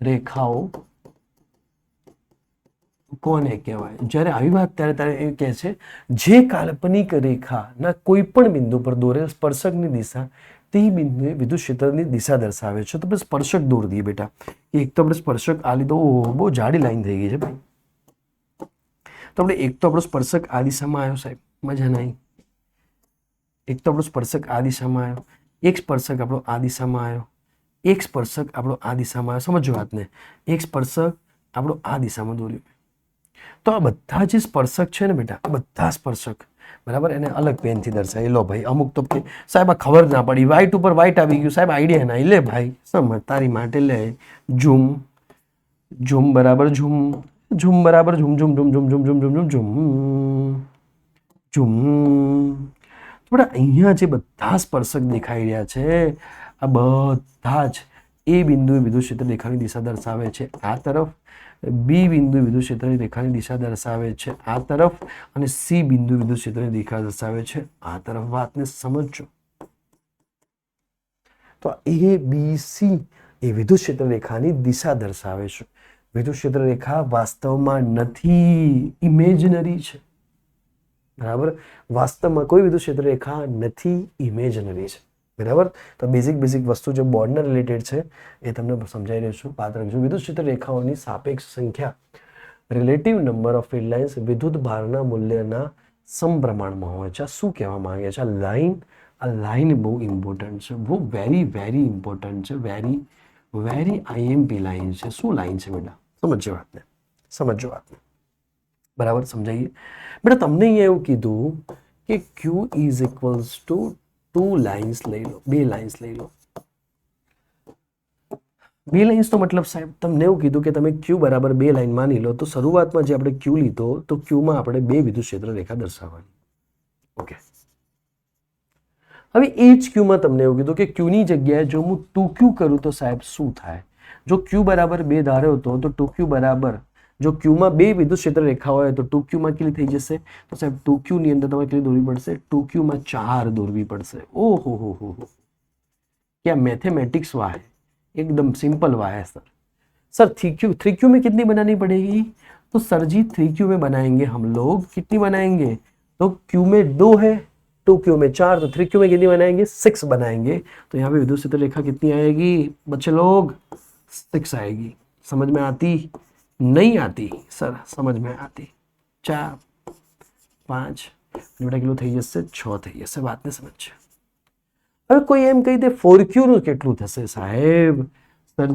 રેખાઓ કોને કહેવાય? જ્યારે આવી વાત ત્યારે એ કહે છે જે કાલ્પનિક રેખાના કોઈ પણ બિંદુ પર દોરેલ સ્પર્શકની દિશા તે બિંદુએ વિદ્યુત ક્ષેત્રની દિશા દર્શાવે છે. તો આપણે સ્પર્શક દોર દઈએ બેટા. એક તો આપણે સ્પર્શક આ લીધો, બહુ જાડી લાઈન થઈ ગઈ છે ભાઈ. તો આપણે એક તો આપણો સ્પર્શક આ દિશામાં આવ્યો સાહેબ, મજા નહીં. એક તો આપણો સ્પર્શક આ દિશામાં આવ્યો, એક સ્પર્શક આપણો આ દિશામાં આવ્યો, એક સ્પર્શક આપણો આ દિશામાં આવ્યો. સમજો વાતને. એક સ્પર્શક આપણો આ દિશામાં દોર્યું. તો આ બધા જે સ્પર્શક છે ને બેટા, આ બધા સ્પર્શક, બરાબર, એને અલગ પેનથી દર્શાવી લો ભાઈ. અમુક તો કે સાહેબ આ ખબર ના પડી, વ્હાઈટ ઉપર વ્હાઈટ આવી ગયું સાહેબ, આઈડિયા ના લે ભાઈ. સમજ તારી માટે લે. ઝૂમ ઝૂમ બરાબર ઝૂમ, ઝૂમ બરાબર zoom zoom zoom zoom zoom zoom zoom zoom zoom. થોડા અહીંયા જે બધા સ્પર્શક દેખાઈ રહ્યા છે, આ બધા જ એ બિંદુએ વિદ્યુત ક્ષેત્ર રેખાની દિશા દર્શાવે છે આ તરફ, બી બિંદુ વિદ્યુત ક્ષેત્રની રેખાની દિશા દર્શાવે છે આ તરફ, અને સી બિંદુ વિદ્યુત ક્ષેત્રની દિશા દર્શાવે છે આ તરફ. વાતને સમજજો. તો એ બી સી એ વિદ્યુત ક્ષેત્ર રેખાની દિશા દર્શાવે છે. વિદ્યુત ક્ષેત્ર રેખા વાસ્તવમાં નથી, ઇમેજનરી છે. બરાબર, વાસ્તવમાં કોઈ વિદ્યુત ક્ષેત્ર રેખા નથી, ઇમેજનરી છે. બરાબર, તો બેઝિક વસ્તુ જે બોર્ડના રિલેટેડ છે એ તમને સમજાઈ રહ્યો છું. યાદ રાખજો. વિદ્યુત ક્ષેત્ર રેખાઓની સાપેક્ષ સંખ્યા, relative number of field lines વિદ્યુત ભારના મૂલ્યના સમપ્રમાણમાં હોય છે. આ શું કહેવા માંગે છે? આ લાઈન બહુ ઇમ્પોર્ટન્ટ છે, બહુ વેરી ઇમ્પોર્ટન્ટ છે, વેરી આઈએમપી લાઈન છે. શું લાઈન છે બેટા? સમજો વાતને. બરાબર, સમજાઈએ બેટા. તમને અહીંયા એવું કીધું કે Q is equals to 2 lines લઈ લો, 2 લાઇન્સ લઈ લો. 2 લાઇન્સ તો મતલબ સાહેબ તમને એવું કીધું કે તમે Q બરાબર 2 લાઇન માની લો. તો શરૂઆતમાં જે આપણે Q લીધો, તો Qમાં આપણે 2 વિદ્યુત ક્ષેત્ર રેખા દર્શાવવાની. ઓકે, હવે એ જ Qમાં તમને એવું કીધું કે Qની જગ્યાએ જો હું 2Q કરું તો સાહેબ શું થાય? જો Q બરાબર 2 ધાર્યો હતો તો 2Q બરાબર, જો Qમાં 2 વિદ્યુત ક્ષેત્ર રેખા હોય તો 2Qમાં કેટલી થઈ જશે? તો સાહેબ 2Q ની અંદર તમારે કેટલી દોરવી પડશે? 2Qમાં 4 દોરવી પડશે. ઓહો, क्या मैथमेटिक्स हुआ है, एकदम सिंपल हुआ है सर 3Q में कितनी बनानी पड़ेगी? तो सर जी 3Q में बनाएंगे हम लोग, कितनी बनाएंगे? तो Q में 2 है, 2Q में 4, तो 3Q में कितनी बनाएंगे? 6 बनाएंगे. तो यहाँ पे विद्युत क्षेत्र रेखा कितनी आएगी बच्चे लोग? 6 आएगी. समझ में आती? नहीं आती सर, समझ में आती. 4 5 बेटा किलो થઈ જશે 6 થઈ જશે. વાતને સમજ. હવે કોઈ એમ કહી દે 4Q નું કેટલું થશે साहेब? सर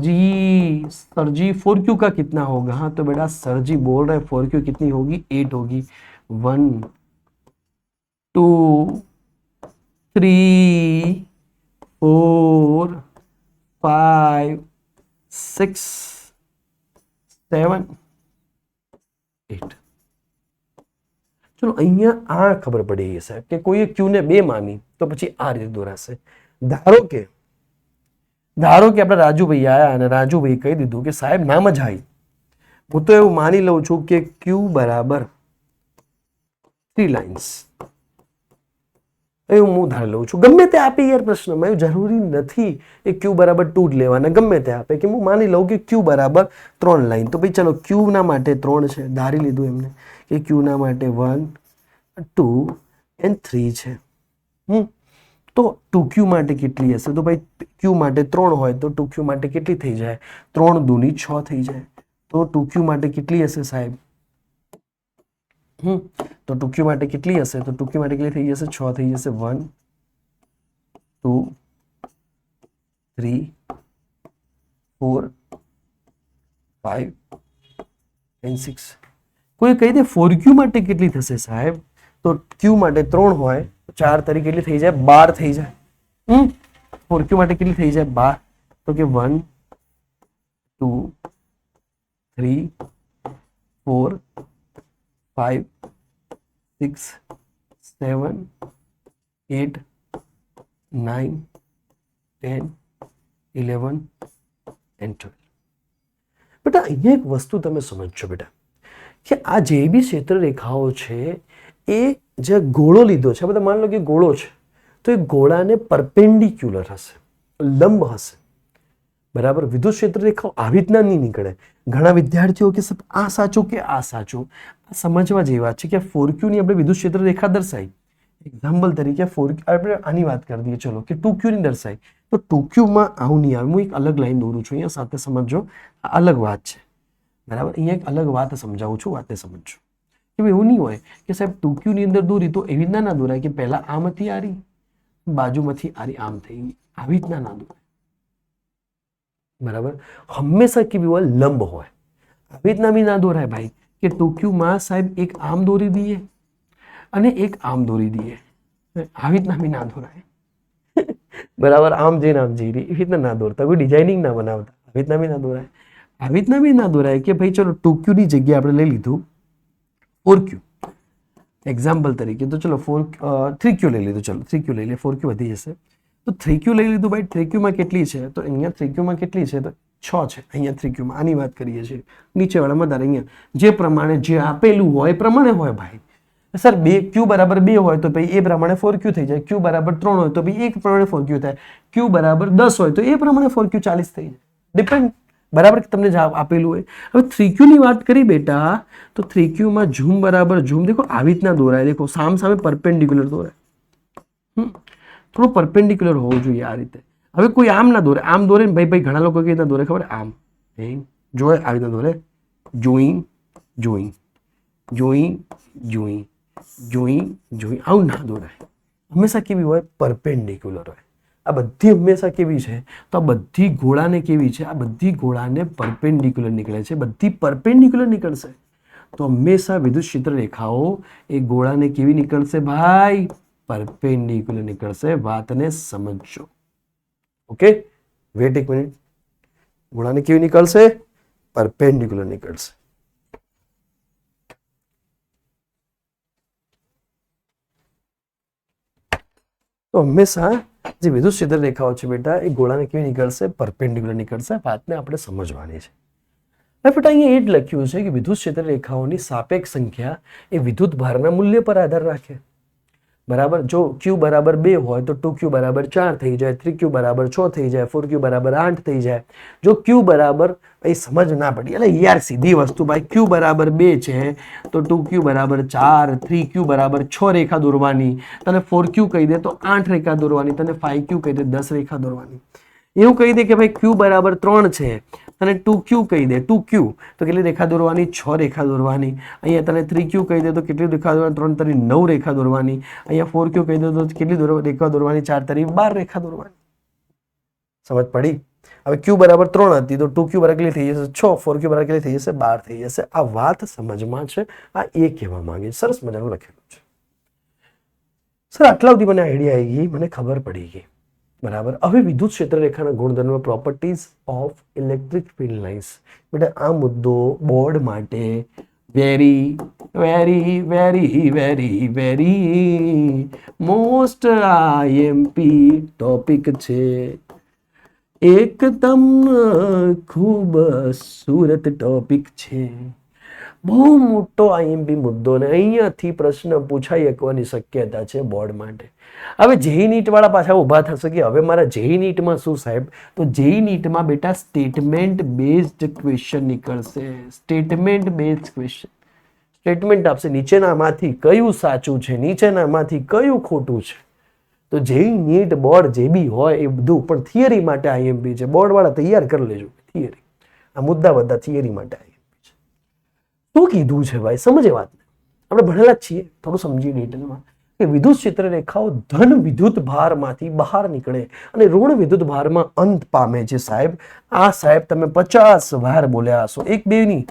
जी 4Q का कितना होगा? हाँ तो बेटा सर जी बोल रहे 4Q कितनी होगी? 8 होगी. 1 2 3 4 5 6 7 8. ચલો અહીંયા આ ખબર પડી ગઈ સાહેબ કે કોઈએ Q ને 2 માની તો પછી આ રીતે દોરાશે. ધારો કે આપણે રાજુભાઈ આયા અને રાજુભાઈ કહી દીધું કે સાહેબ ના મજા આવી, હું તો એવું માની લઉં છું કે Q બરાબર 3 લાઇન્સ, એવું હું ધારી લઉં છું. ગમે તે આપે યાર પ્રશ્નમાં, એવું જરૂરી નથી એ Q બરાબર 2 જ લેવાના. ગમે તે આપે કે હું માની લઉં કે Q બરાબર 3 લાઈન, તો ભાઈ ચલો Q ના માટે 3 છે, ધારી લીધું એમને કે Q ના માટે 1 2 and 3 છે. તો 2Q માટે કેટલી હશે? તો ભાઈ Q માટે 3 હોય તો 2Q માટે કેટલી થઈ જાય? 3 દૂની 6 થઈ જાય. તો 2Q માટે કેટલી હશે સાહેબ? તો 2q માટે કેટલી હશે? તો 2q માટે કેટલી થઈ જશે? 6 થઈ જશે. 1 2 3 4 5 and 6. કોઈ કહી દે 4q માટે કેટલી થશે સાહેબ? તો q માટે 3 હોય, 4 તરીકે કેટલી થઈ જાય? 12 થઈ જાય. 4q માટે કેટલી થઈ જાય? 12. તો કે 1 2 3 4 5 6 7 8 9 10 11 and 12. બેટા અહીંયા એક વસ્તુ તમે સમજજો બેટા, કે આ જે બી ક્ષેત્ર રેખાઓ છે એ જે ગોળો લીધો છે, બધા માની લો કે ગોળો છે, તો એ ગોળાને પરપેન્ડિક્યુલર હશે, લંબ હશે. બરાબર? વિદ્યુત ક્ષેત્ર રેખાઓ આવી રીતના નહીં નીકળે. ઘણા વિદ્યાર્થીઓ કે આ સાચું કે આ સાચું, સમજવા જેવી વાત છે કે 4q ની આપણે વિદ્યુત ક્ષેત્ર રેખા દર્શાવી. એક્ઝામ્પલ તરીકે 4q આપણે આની વાત કરી દઈએ, ચલો કે 2q ની દર્શાવી, તો 2q માં આવું નહીં આવે. હું એક અલગ લાઈન દોરું છું અહીંયા, સાથે સમજો, આ અલગ વાત છે. બરાબર? અહીંયા એક અલગ વાત સમજાવું છું, વાતે સમજજો. કે એવું નહીં હોય કે સાહેબ 2q ની અંદર દોરી તો એવી રીતના ના દોરાય કે પહેલા આમાંથી આરી, બાજુમાંથી આરી આમ થઈ ગઈ, આવી રીતના ના દોરાય. બરાબર? હંમેશા કેવી હોય? લંબ હોય. આવી રીતના બી ના દોરાય ભાઈ, કે 2q માં સાહેબ એક આમ દોરી દઈએ અને એક આમ દોરી દઈએ, આવી રીતના બી ના દોરાય. બરાબર? આમ જઈને આમ જઈ રહી, એવી રીતના ના દોરતા, કોઈ ડિઝાઇનિંગ ના બનાવતા, આવી રીતના બી ના દોરાય. આવી રીતના બી ના દોરાય કે ભાઈ ચલો 2q ની જગ્યાએ આપણે લઈ લીધું 4q એક્ઝામ્પલ તરીકે, તો ચલો 3q લઈ લીધું, ચલો 3q લઈ લે, 4q વધી જશે. તો 3q લઈ લીધું ભાઈ, 3q માં કેટલી છે? તો અહીંયા 3q માં કેટલી છે? તો 6 છે. અહીંયા 3q માં આની વાત કરીએ છીએ, નીચેવાળામાં તારે અહીંયા જે પ્રમાણે જે આપેલું હોય એ પ્રમાણે હોય ભાઈ. સર q બરાબર 2 હોય તો ભાઈ એ પ્રમાણે 4q થઈ જાય, q બરાબર 3 હોય તો ભાઈ એ પ્રમાણે 4q થાય, q બરાબર 10 હોય તો એ પ્રમાણે 4q 40 થઈ જાય. ડિપેન્ડ. બરાબર? તમને જવાબ આપેલું હોય. હવે 3q ની વાત કરી બેટા, તો 3q માં ઝૂમ બરાબર ઝૂમ દેખો આવી રીતના દોરાય, દેખો સામ સામે પરપેન્ડિક્યુલર દોરાય. થોડું પરપેન્ડિક્યુલર હોવું જોઈએ આ રીતે. હવે કોઈ આમ ના દોરે, આમ દોરે ને ભાઈ ભાઈ ઘણા લોકો કેવી રીતના દોરે ખબર? આમ જોય, આવી રીતના દોરે, જોઈંગ જોઈંગ જોઈંગ જોઈંગ જોઈંગ જોઈંગ, આવું ના દોરાય. હંમેશા કેવી હોય? પરપેન્ડિક્યુલર હોય. આ બધી હંમેશા કેવી છે? તો આ બધી ગોળાને કેવી છે? આ બધી ગોળાને પરપેન્ડિક્યુલર નીકળે છે, બધી પરપેન્ડિક્યુલર નીકળશે. તો હંમેશા વિદ્યુત ક્ષેત્ર રેખાઓ એ ગોળાને કેવી નીકળશે ભાઈ? પરપેન્ડિક્યુલર નીકળશે. વાતને સમજજો. ઓકે, વેટ એક મિનિટ. ગોળાને કેવી નીકળશે? પરપેન્ડિક્યુલર નીકળશે. તો હંમેશા જે વિદ્યુત ક્ષેત્ર રેખાઓ છે બેટા એ ગોળાને કેવી નીકળશે? પરપેન્ડિક્યુલર નીકળશે. વાતને આપણે સમજવાની છે. હવે બેટા અહીંયા એ જ લખ્યું છે કે વિદ્યુત ક્ષેત્ર રેખાઓની સાપેક્ષ સંખ્યા એ વિદ્યુત ભારના મૂલ્ય પર આધાર રાખે. બરાબર? જો q બરાબર 2 હોય તો 2q બરાબર 4 થઈ જાય, 3q બરાબર 6 થઈ જાય, 4q બરાબર 8 થઈ જાય. જો q બરાબર, એ સમજ ના પડી, એટલે યાર સીધી વસ્તુ ભાઈ, q બરાબર 2 છે તો 2q બરાબર 4, 3q બરાબર 6 રેખા દોરવાની, તને 4q કહી દે તો 8 રેખા દોરવાની, તને 5q કહી દે 10 રેખા દોરવાની. એવું કહી દે કે ભાઈ q બરાબર 3 છે, તને 2q કહી દે, 2q તો કેટલી રેખા દોરવાની? 6 રેખા દોરવાની. અહીંયા તને 3q કહી દે તો કેટલી રેખા દોરવાની? 3 તરી 9 રેખા દોરવાની. અહીંયા 4q કહી દે તો કેટલી રેખા દોરવાની? 4 તરી 12 રેખા દોરવાની. સમજ પડી? હવે q બરાબર 3 હતી તો 2q બરાબર કેટલી થઈ જશે? 6. 4q બરાબર કેટલી થઈ જશે? 12 થઈ જશે. આ વાત સમજમાં છે. આ એ કહેવા માંગે છે. સરસ મજાનું લખેલું છે. સર આટલા સુધી મને આઈડિયા આવી ગઈ, મને ખબર પડી ગઈ. બરાબર? હવે વિદ્યુત ક્ષેત્ર રેખાના ગુણધર્મ, properties of electric field lines. બેટા આ મુદ્દો બોર્ડ માટે very very very very very most IMP topic છે. એકદમ ખૂબ સુરત ટોપિક છે. બહુ મોટો આઈએમપી મુદ્દો ને અહીંયાથી પ્રશ્ન પૂછાઈ શકવાની શક્યતા છે બોર્ડ માટે. હવે જેઈ નીટ વાળા પાછા ઊભા થશે કે હવે મારા જેઈ નીટમાં શું સાહેબ? તો જેઈ નીટમાં બેટા સ્ટેટમેન્ટ બેઝડ ક્વેશ્ચન નીકળશે. Statement based question. સ્ટેટમેન્ટ આપશે, નીચેનામાંથી કયું સાચું છે, નીચેનામાંથી કયું ખોટું છે. તો જેઈ નીટ બોર્ડ જે બી હોય એ બધું પણ થિયરી માટે આઈએમપી છે. બોર્ડ વાળા તૈયાર કરી લેજો થિયરી. આ મુદ્દા બધા થિયરી માટે આઈએમપી છે. શું કીધું છે ભાઈ? સમજે વાતને. આપણે ભણેલા જ છીએ, થોડું સમજીએ ડિટેલમાં કે વિદ્યુત ક્ષેત્ર રેખાઓ ધન વિદ્યુત ભારમાંથી બહાર નીકળે અને ઋણ વિદ્યુત ભારમાં અંત પામે છે. સાહેબ આ સાહેબ તમે 50 વાર બોલ્યા હશો, એક બે નહીં,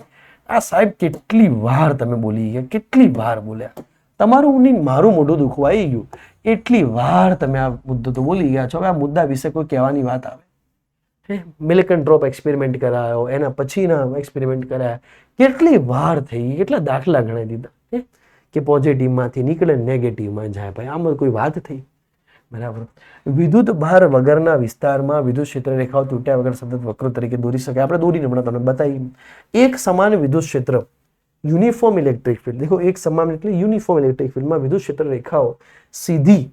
આ સાહેબ કેટલી વાર તમે બોલી ગયા, કેટલી વાર બોલ્યા, તમારું નહીં મારું મોઢું દુખવા આવી ગયું, એટલી વાર તમે આ મુદ્દો તો બોલી ગયા છો. હવે આ મુદ્દા વિશે કોઈ કહેવાની વાત આવે, મિલિકન ડ્રોપ એક્સપેરિમેન્ટ કરાયો, એના પછીના એક્સપેરિમેન્ટ કરાયા, કેટલી વાર થઈ, કેટલા દાખલા ગણાવી દીધા કે પોઝિટિવમાંથી નીકળે નેગેટિવમાં જાય. ભાઈ આમાં કોઈ વાત થઈ? બરાબર. વિદ્યુત ભાર વગરના વિસ્તારમાં વિદ્યુત ક્ષેત્ર રેખાઓ તૂટ્યા વગર સતત વક્ર તરીકે દોરી શકાય. આપણે દોરીને હમણાં તમને બતાવી. એક સમાન વિદ્યુત ક્ષેત્ર યુનિફોર્મ ઇલેક્ટ્રિક ફિલ્ડ, દેખો એક સમાન એટલે યુનિફોર્મ ઇલેક્ટ્રિક ફિલ્ડમાં વિદ્યુત ક્ષેત્ર રેખાઓ સીધી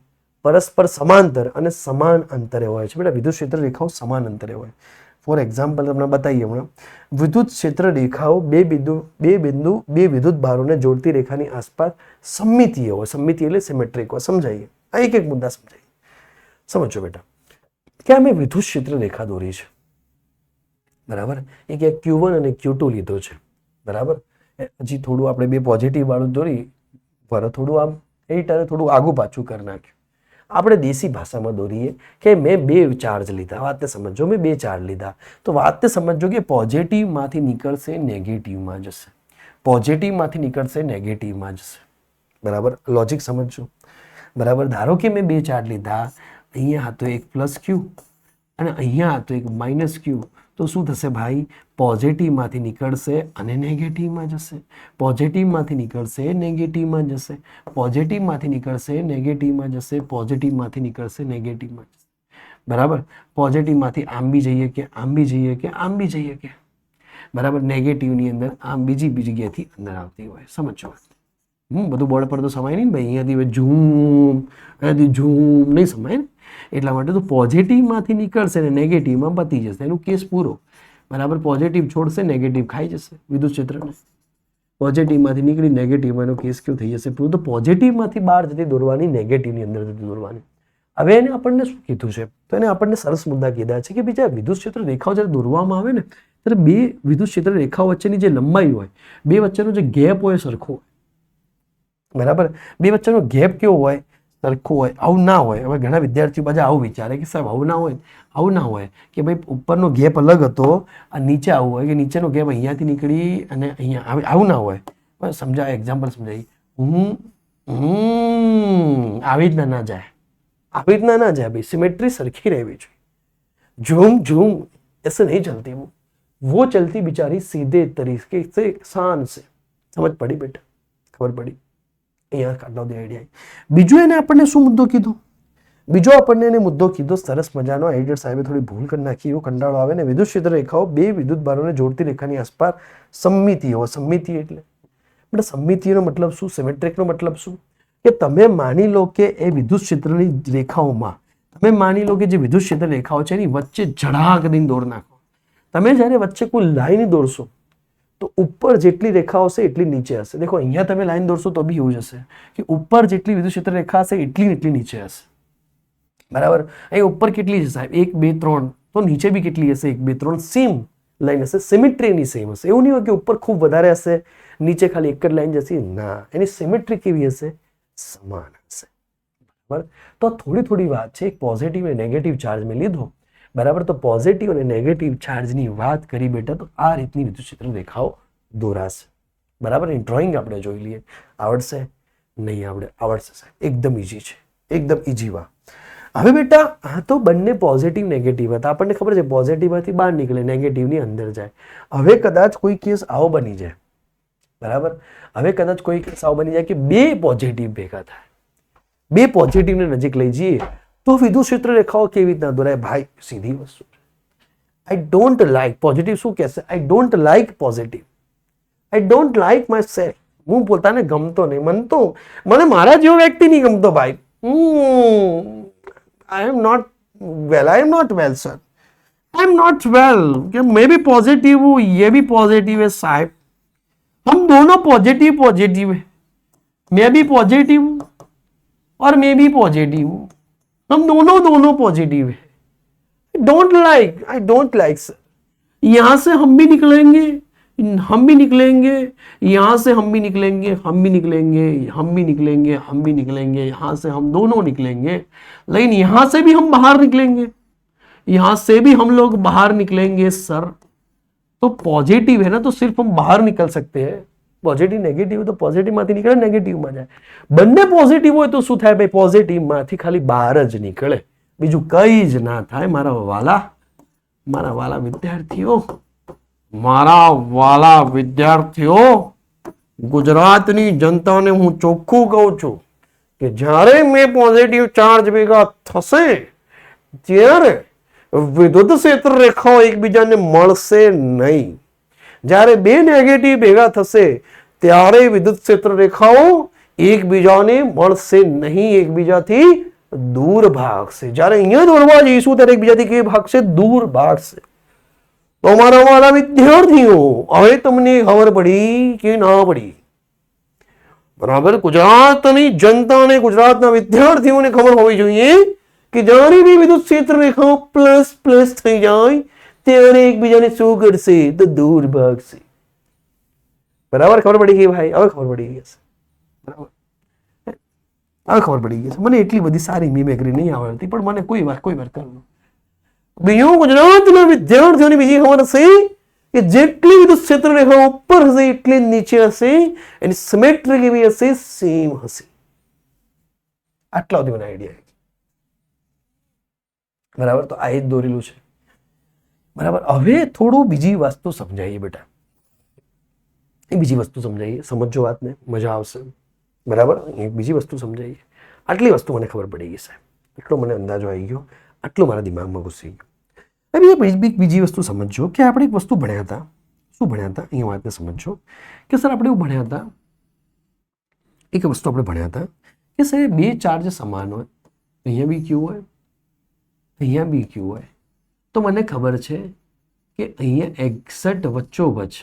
પરસ્પર સમાંતર અને સમાન અંતરે હોય છે. બેટા વિદ્યુત ક્ષેત્ર રેખાઓ સમાન અંતરે હોય. ફોર એક્ઝામ્પલ તમને બતાવીએ હમણાં. વિદ્યુત ક્ષેત્ર રેખાઓ બે વિદ્યુત ભારોને જોડતી રેખાની આસપાસ સમમિતીય હોય. સમમિતિ એટલે સિમેટ્રિક હોય. સમજાઈએ, આ એક એક મુદ્દા સમજાઈએ. સમજો બેટા કે અમે વિદ્યુત ક્ષેત્ર રેખા દોરી છે, બરાબર. એક Q1 અને Q2 લીધો છે, બરાબર. હજી થોડું આપણે બે પોઝિટિવ વાળું દોરી, પર થોડું આમ એડિટરે થોડું આગું પાછું કરી નાખ્યું. આપણે દેશી ભાષામાં દોરીએ કે મેં બે ચાર્જ લીધા. વાતને સમજો, મેં બે ચાર્જ લીધા તો વાતને સમજો કે પોઝિટિવમાંથી નીકળશે નેગેટિવમાં જશે, પોઝિટિવમાંથી નીકળશે નેગેટિવમાં જશે, બરાબર. લોજિક સમજજો, બરાબર. ધારો કે મેં બે ચાર્જ લીધા, અહીંયા હતો એક +Q અને અહીંયા હતો એક -Q, તો શું થશે ભાઈ? પોઝિટિવમાંથી નીકળશે અને નેગેટિવમાં જશે, પોઝિટિવમાંથી નીકળશે નેગેટિવમાં જશે, પોઝિટિવમાંથી નીકળશે નેગેટિવમાં જશે, પોઝિટિવમાંથી નીકળશે નેગેટિવમાં જશે, બરાબર. પોઝિટિવમાંથી આમ બી જઈએ કે આમ બી જઈએ કે આમ બી જઈએ કે, બરાબર. નેગેટિવની અંદર આમ બીજી જગ્યાથી અંદર આવતી હોય. સમજો બધું બોર્ડ પર તો સમાય નહીં ભાઈ, અહીંયાથી ઝૂમ, અહીંયાથી ઝૂમ નહીં સમાય ને. એટલા માટે તો પોઝિટિવમાંથી નીકળશે ને નેગેટિવમાં પતી જશે, એનું કેસ પૂરો, બરાબર. પોઝિટિવ છોડશે, નેગેટિવ ખાઈ જશે વિદ્યુત ક્ષેત્રને. પોઝિટિવમાંથી નીકળી નેગેટિવમાં એનો કેસ કેવું થઈ જશે પૂરો. તો પોઝિટિવમાંથી બહાર જતી દોરવાની, નેગેટિવની અંદર જતી દોરવાની. હવે એને આપણને શું કીધું છે? તો એને આપણને સરસ મુદ્દા કીધા છે કે બીજા વિદ્યુત ક્ષેત્ર રેખાઓ જ્યારે દોરવામાં આવે ને ત્યારે બે વિદ્યુત ક્ષેત્ર રેખાઓ વચ્ચેની જે લંબાઈ હોય, બે વચ્ચેનો જે ગેપ હોય સરખો હોય, બરાબર. બે વચ્ચેનો ગેપ કેવો હોય? સરખો હોય. આવું ના હોય. હવે ઘણા વિદ્યાર્થીઓ પાછા આવું વિચારે કે સાહેબ આવું ના હોય, આવું ના હોય કે ભાઈ ઉપરનો ગેપ અલગ હતો અને નીચે આવું હોય કે નીચેનો ગેપ અહીંયાથી નીકળી અને અહીંયા, આવું ના હોય. સમજાય, એક્ઝામ્પલ સમજાવી. આવી રીતના ના જાય, આવી રીતના ના જાય ભાઈ. સિમેટ્રી સરખી રહેવી જોઈએ. झूम झूम ऐसे नहीं चलती, वो चलती बेचारी सीधे तरीके से शान से. समझ पड़ी बेटा? खबर पड़ी? અહીંયા કાઢો દે આઈડિયા. બીજું એને આપણને શું મુદ્દો કીધો? બીજો આપણને એને મુદ્દો કીધો સરસ મજાનો. એડિટર સાહેબે થોડી ભૂલ કરી નાખી, એવો કંટાળો આવે ને. વિદ્યુત ક્ષેત્ર રેખાઓ બે વિદ્યુત ભારોને જોડતી રેખાની આસપાસ સમમિતિ હોય. સમમિતિ એટલે એટલે સમમિતિનો મતલબ શું? સિમેટ્રિકનો મતલબ શું? કે તમે માની લો કે એ વિદ્યુત ક્ષેત્રની રેખાઓમાં, તમે માની લો કે જે વિદ્યુત ક્ષેત્ર રેખાઓ છે એની વચ્ચે જડાક દઈને દોર નાખો. તમે જ્યારે વચ્ચે કોઈ લાઈન દોરશો તો ઉપર જેટલી રેખા હશે એટલી નીચે હશે. દેખો અહીંયા તમે લાઈન દોરશો તો બી એવું જ હશે કે ઉપર જેટલી વિદ્યુત ક્ષેત્ર રેખા હશે એટલી નીચે હશે, બરાબર. અહીં ઉપર કેટલી છે સાહેબ? 1 2 3. તો નીચે બી કેટલી હશે? 1 2 3. સેમ લાઈન હશે, સિમેટ્રીની સેમ હશે. એવું નહીં હોય કે ઉપર ખૂબ વધારે હશે, નીચે ખાલી એક જ લાઈન જશે. ના, એની સિમેટ્રી કેવી હશે? સમાન હશે, બરાબર. તો થોડી થોડી વાત છે. એક પોઝિટિવ અને નેગેટિવ ચાર્જ મેં લીધો, બરાબર. તો પોઝિટિવ અને નેગેટિવ ચાર્જની વાત કરી બેટા, તો આ રીતની વિદ્યુત ક્ષેત્ર રેખાઓ દોરાશે, બરાબર. એ ડ્રોઈંગ આપણે જોઈ લઈએ. આવડશે? નહીં આવડે? આવડશે સાહેબ, એકદમ ઈઝી છે, એકદમ ઈઝી વાત. હવે બેટા આ તો બંને પોઝિટિવ નેગેટિવ હતા. આપણને ખબર છે પોઝિટિવમાંથી બહાર નીકળે, નેગેટિવની અંદર જાય. હવે કદાચ કોઈ કેસ આવો બની જાય, બરાબર. હવે કદાચ કોઈ કેસ આવો બની જાય કે બે પોઝિટિવ ભેગા થાય, બે પોઝિટિવને નજીક લઈ જઈએ તો વિદ્યુત ક્ષેત્ર રેખાઓ કેવી રીતના દોરાય? ભાઈ સીધી વસ્તુ છે. I don't like positive. શું કહેશે? I don't like positive. I don't like my self. હું પોતાને ગમતો નહીં, મને મારા જેવો વ્યક્તિ નહીં ગમતો ભાઈ. I am not well sir, I am not well. कि मैं भी पॉजिटिव हूँ, ये भी पॉजिटिव है साहब, हम दोनों पॉजिटिव है. मैं भी पॉजिटिव हूँ और मैं भी पॉजिटिव हूँ, हम दोनों पॉजिटिव है. I don't like sir. यहां से हम भी निकलेंगे, हम भी निकलेंगे, यहां से हम भी निकलेंगे, हम भी निकलेंगे, हम भी निकलेंगे, हम भी निकलेंगे, यहां से हम दोनों निकलेंगे, लेकिन यहां से भी हम बाहर निकलेंगे, यहां से भी हम लोग बाहर निकलेंगे सर। तो पॉजिटिव है ना, तो सिर्फ हम बाहर निकल सकते हैं। पॉजिटिव नेगेटिव तो पॉजिटिव માંથી નીકળે નેગેટિવ માં જાય, બંને પોઝિટિવ હોય તો શું થાય ભાઈ, પોઝિટિવ માંથી ખાલી બહાર જ નીકળે, બીજું કઈ જ ના થાય મારા વાલા વિદ્યાર્થીઓ, મારા વાલા વિદ્યાર્થીઓ, ગુજરાતની જનતાને હું ચોખ્ખું કહું છું કે જ્યારે મેં પોઝિટિવ ચાર્જ ભેગા થશે ત્યારે વિદ્યુત ક્ષેત્ર રેખાઓ એકબીજાને મળશે નહીં, જ્યારે બે નેગેટિવ ભેગા થશે ત્યારે વિદ્યુત ક્ષેત્ર રેખાઓ એકબીજાને મળશે નહીં, એકબીજાથી દૂર ભાગશે. જ્યારે અહીંયા દોરવા જઈશું ત્યારે એકબીજાથી કેવી ભાગશે, દૂર ભાગશે. તો મારા વાલા વિદ્યાર્થીઓ, હવે તમને ખબર પડી કે ના પડી? બરાબર, ગુજરાતની જનતાને, ગુજરાતના વિદ્યાર્થીઓને ખબર હોવી જોઈએ કે જ્યારે બી વિદ્યુત ક્ષેત્ર રેખાઓ પ્લસ પ્લસ થઈ જાય ત્યારે એકબીજાને શું કરશે, તો દૂર ભાગશે. બરાબર, ખબર પડી ગઈ ભાઈ? હવે ખબર પડી ગઈ હશે. બરાબર, હવે ખબર પડી ગઈ છે. મને એટલી બધી સારી મિમેક્રી નહીં આવડતી, પણ મને કોઈ વાર કરવું. બીજું ગુજરાતના વિદ્યાર્થીઓની બીજી ખબર હશે કે જેટલી વિદ્યુત ક્ષેત્ર રેખા ઉપર હશે એટલી નીચે હશે, એની સિમેટ્રી કેવી હશે, સેમ હશે. આટલા સુધી મને આઈડિયા. બરાબર, તો આ જ દોરેલું છે. બરાબર, હવે થોડું બીજી વસ્તુ સમજાવીએ બેટા, એ બીજી વસ્તુ સમજાવીએ, સમજો વાતને, મજા આવશે. બરાબર, એક બીજી વસ્તુ સમજાવીએ. આટલી વસ્તુ મને ખબર પડી ગઈ સાહેબ, એટલો મને અંદાજો આવી ગયો, આટલું મારા દિમાગમાં ઘૂસી ગયું. હવે બીજી વસ્તુ સમજો કે આપણે એક વસ્તુ ભણ્યા હતા. શું ભણ્યા હતા અહીંયા વાતને સમજો કે સર આપણે એવું ભણ્યા હતા, એક વસ્તુ આપણે ભણ્યા હતા કે સર બે ચાર્જ સમાન હોય, અહીંયા બી ક્યુ હોય, અહીંયા બી ક્યુ હોય, તો મને ખબર છે કે અહીંયા એક્ઝેક્ટ વચ્ચોવચ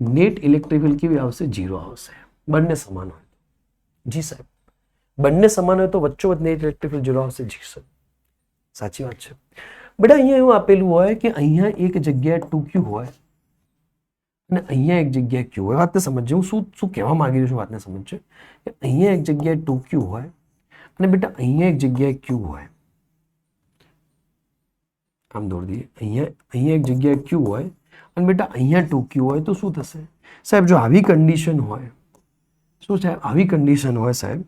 નેટ ઇલેક્ટ્રિક ફિલ્ડ કેવી આવશે, 0 આવશે. બંને સમાન હોય. જી સાહેબ, બંને સમાન હોય તો વચ્ચોવચ નેટ ઇલેક્ટ્રિક ફિલ્ડ 0 આવશે. જી સાહેબ, સાચી વાત છે. બેટા અહીંયા એવું આપેલું હોય કે અહીંયા એક જગ્યાએ 2q હોય અને અહીંયા એક જગ્યાએ q હોય. વાતને સમજજો, હું શું કહેવા માંગી રહ્યો છું, વાતને સમજજો કે અહીંયા એક જગ્યાએ 2q હોય અને બેટા અહીંયા એક જગ્યાએ q હોય. આમ દોરી દઈએ, અહીંયા એક જગ્યાએ q હોય અને બેટા અહીંયા 2q હોય તો શું થશે સાહેબ? જો આવી કન્ડિશન હોય, શું સાહેબ આવી કન્ડિશન હોય સાહેબ,